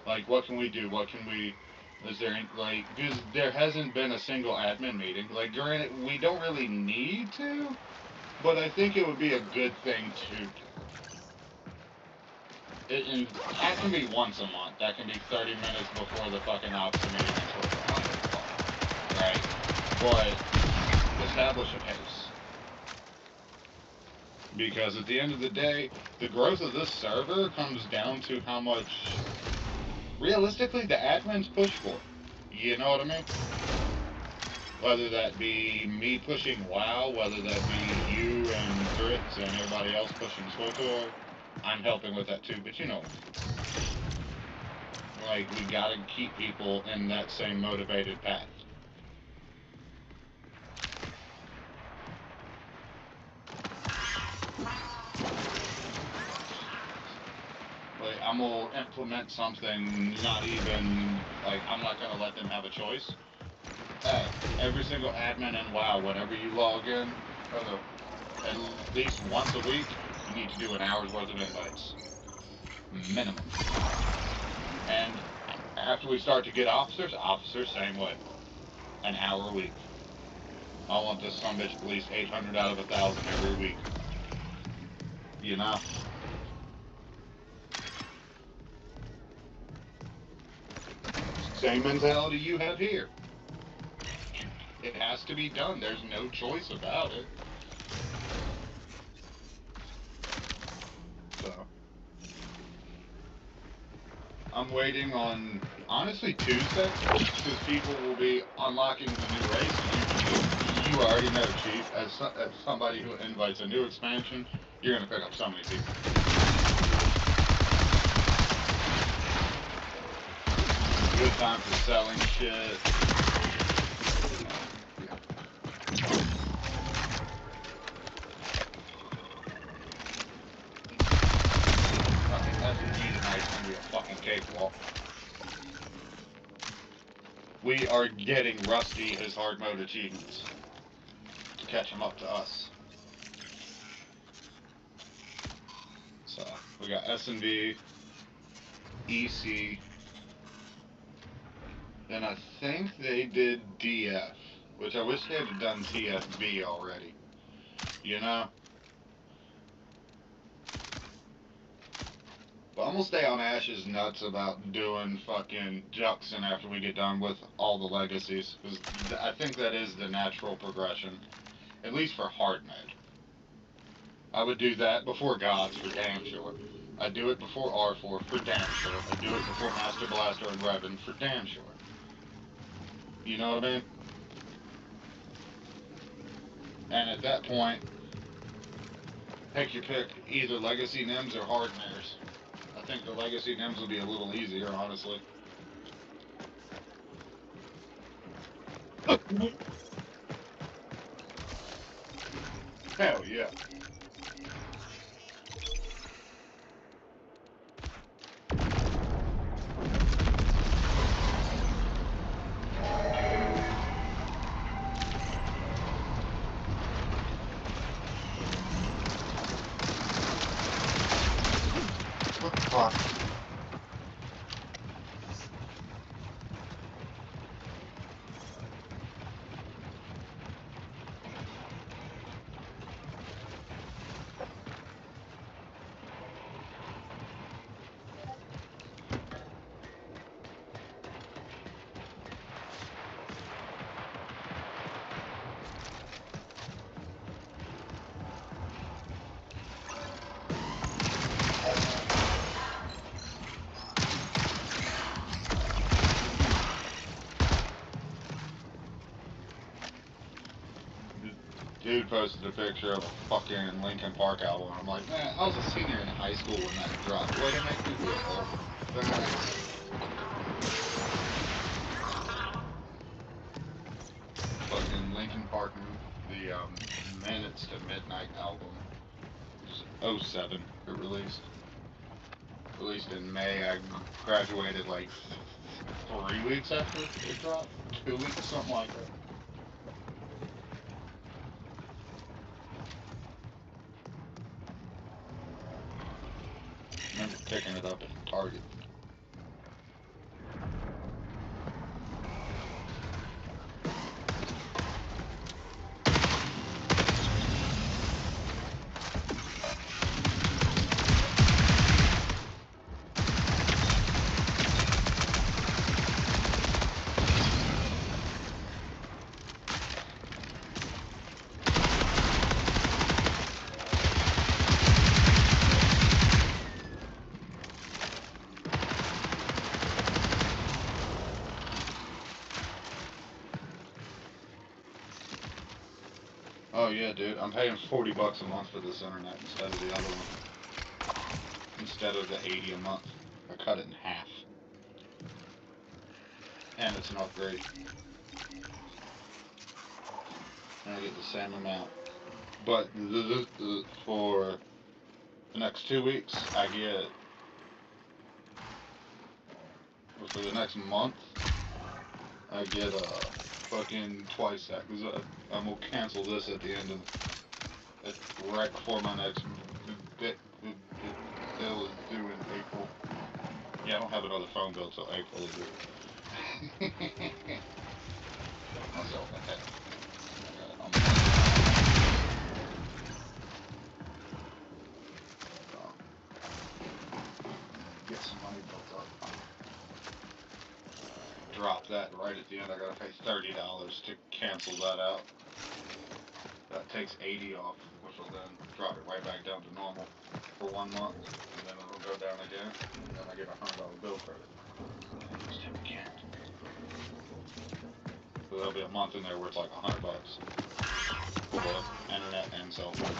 Like, what can we do? What can we... Is there, like, because there hasn't been a single admin meeting. Like, granted, we don't really need to, but I think it would be a good thing to do. And that can be once a month. That can be 30 minutes before the fucking ops meeting and towards the calendar, right? But establish a pace. Because at the end of the day, the growth of this server comes down to how much, realistically, the admins push for. You know what I mean? Whether that be me pushing WoW, whether that be you and Dritz and everybody else pushing SWTOR, I'm helping with that too, but you know, like, we gotta keep people in that same motivated path. Like, I'm gonna implement something, not even, like, I'm not gonna let them have a choice. Every single admin in WoW, whenever you log in, at least once a week, you need to do an hour's worth of invites. Minimum. And after we start to get officers, same way. An hour a week. I want this sumbitch at least 800 out of 1,000 every week. You know? Same mentality you have here. It has to be done. There's no choice about it. So, I'm waiting on, honestly, Tuesday, because people will be unlocking the new race. You already know, Chief, as somebody who invites a new expansion, you're going to pick up so many people. Good time for selling shit. Fucking cakewalk. We are getting Rusty his hard mode achievements to catch him up to us. So we got S&B, EC, and I think they did DF, which I wish they had done TFB already. You know? But I'm gonna stay on Ash's nuts about doing fucking Juxon after we get done with all the legacies, because I think that is the natural progression, at least for hard mode. I would do that before Gods for damn sure. I'd do it before R4 for damn sure. I'd do it before Master Blaster and Revan for damn sure. You know what I mean? And at that point, pick your pick, either Legacy Nims or Hard Mares. I think the Legacy Nims will be a little easier, honestly. Hell yeah. What the fuck? Dude posted a picture of a fucking Linkin Park album. I'm like, man, I was a senior in high school when that dropped. Way to make me feel old. Thanks. Fucking Linkin Park, the Minutes to Midnight album. Just 07 it released. Released in May. I graduated like 3 weeks after it dropped. 2 weeks, something like that. I remember picking it up at Target. Oh yeah, dude, I'm paying $40 a month for this internet instead of the other one. Instead of the 80 a month. I cut it in half. And it's an upgrade. And I get the same amount. But for the next 2 weeks, I get... For the next month, I get fucking twice that, because I'm gonna cancel this at the end of, right before my next bill is due in April. Yeah, I don't have another phone bill till April is due. Myself ahead. Get some money built up. Drop that right at the end. I gotta pay $30 to cancel that out. That takes 80 off, which will then drop it right back down to normal for 1 month, and then it'll go down again, and then I get a $100 bill credit. Next time again. So there'll be a month in there where it's like $100 for both internet and cell phone.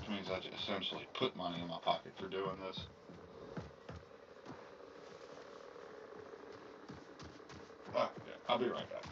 Which means I just essentially put money in my pocket for doing this. Yeah, I'll be right back.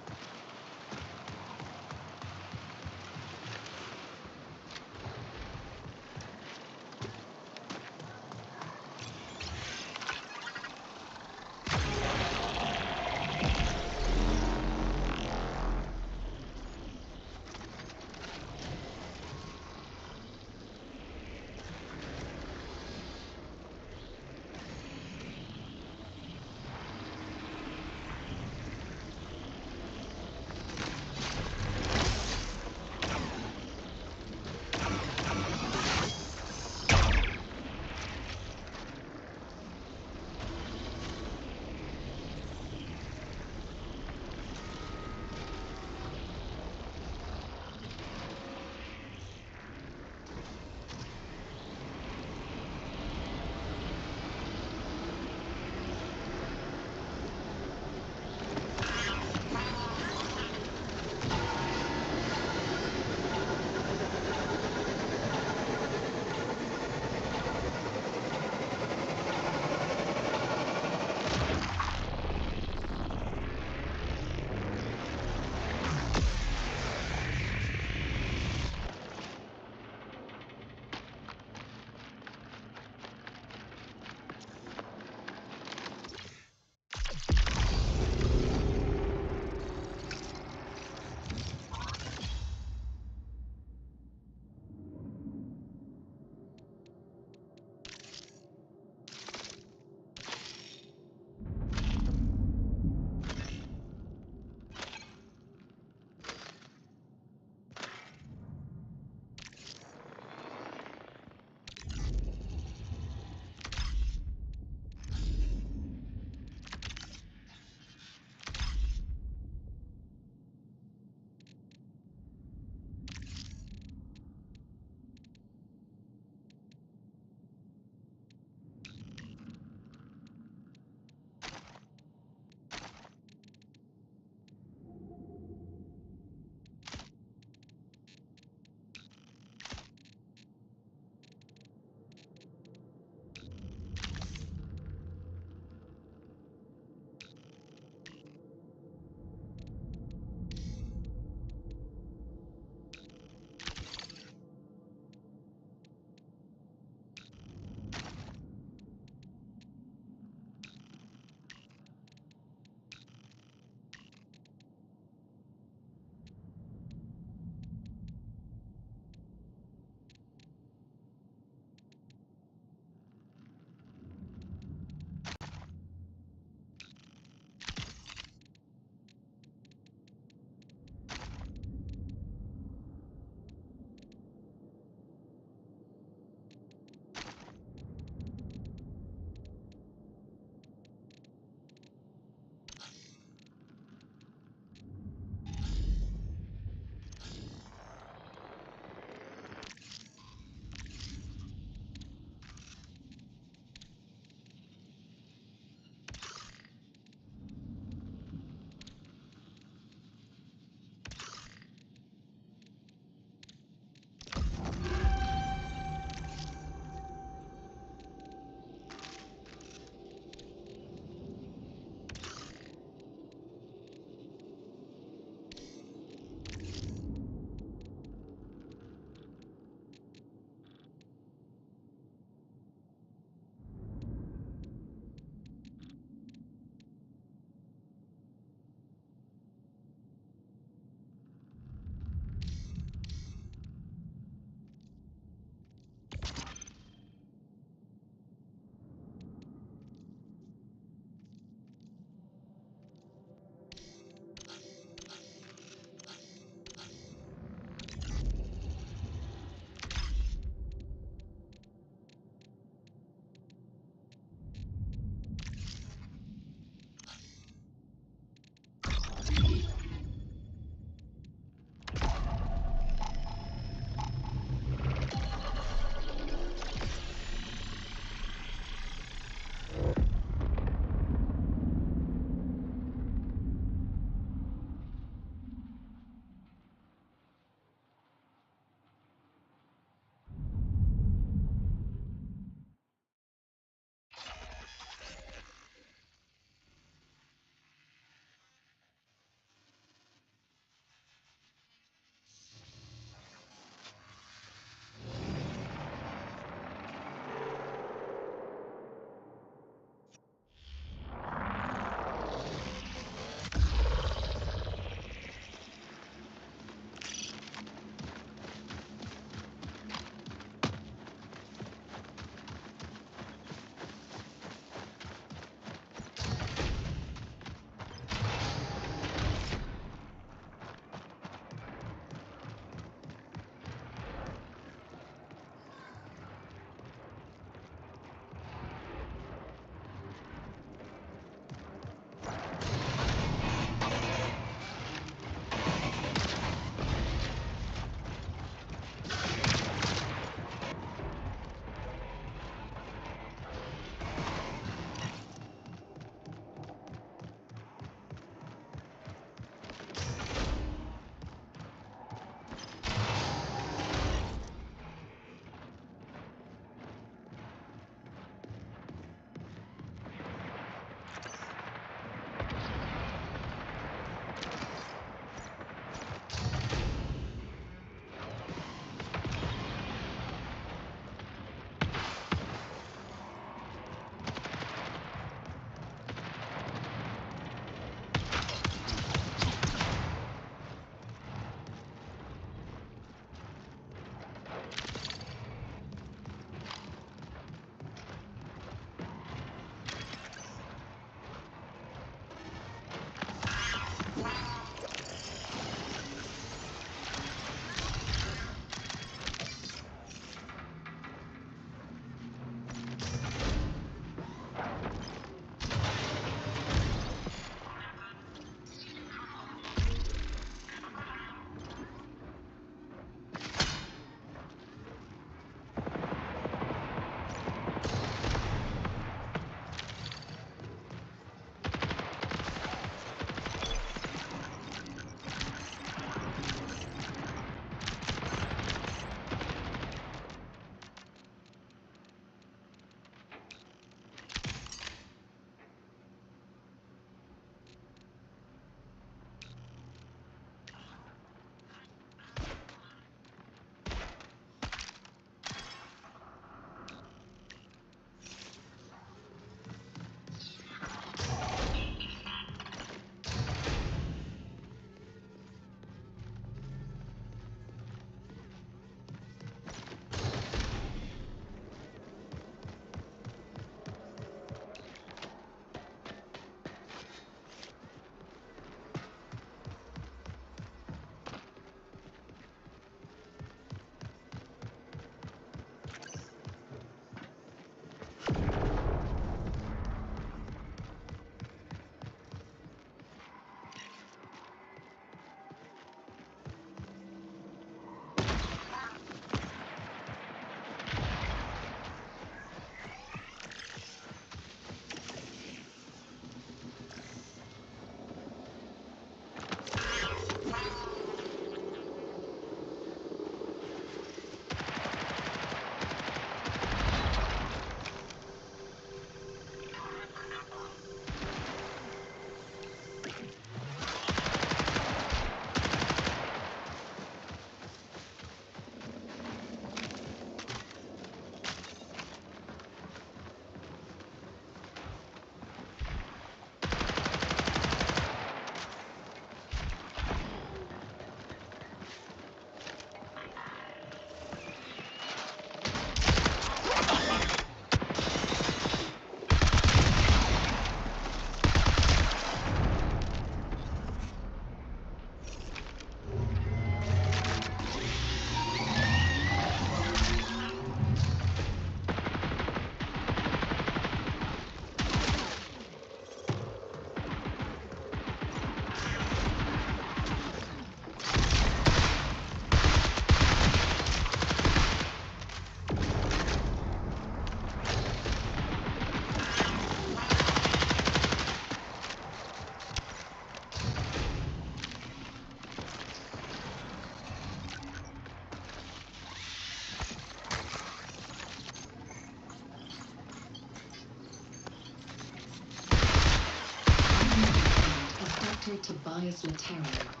Isla Terra.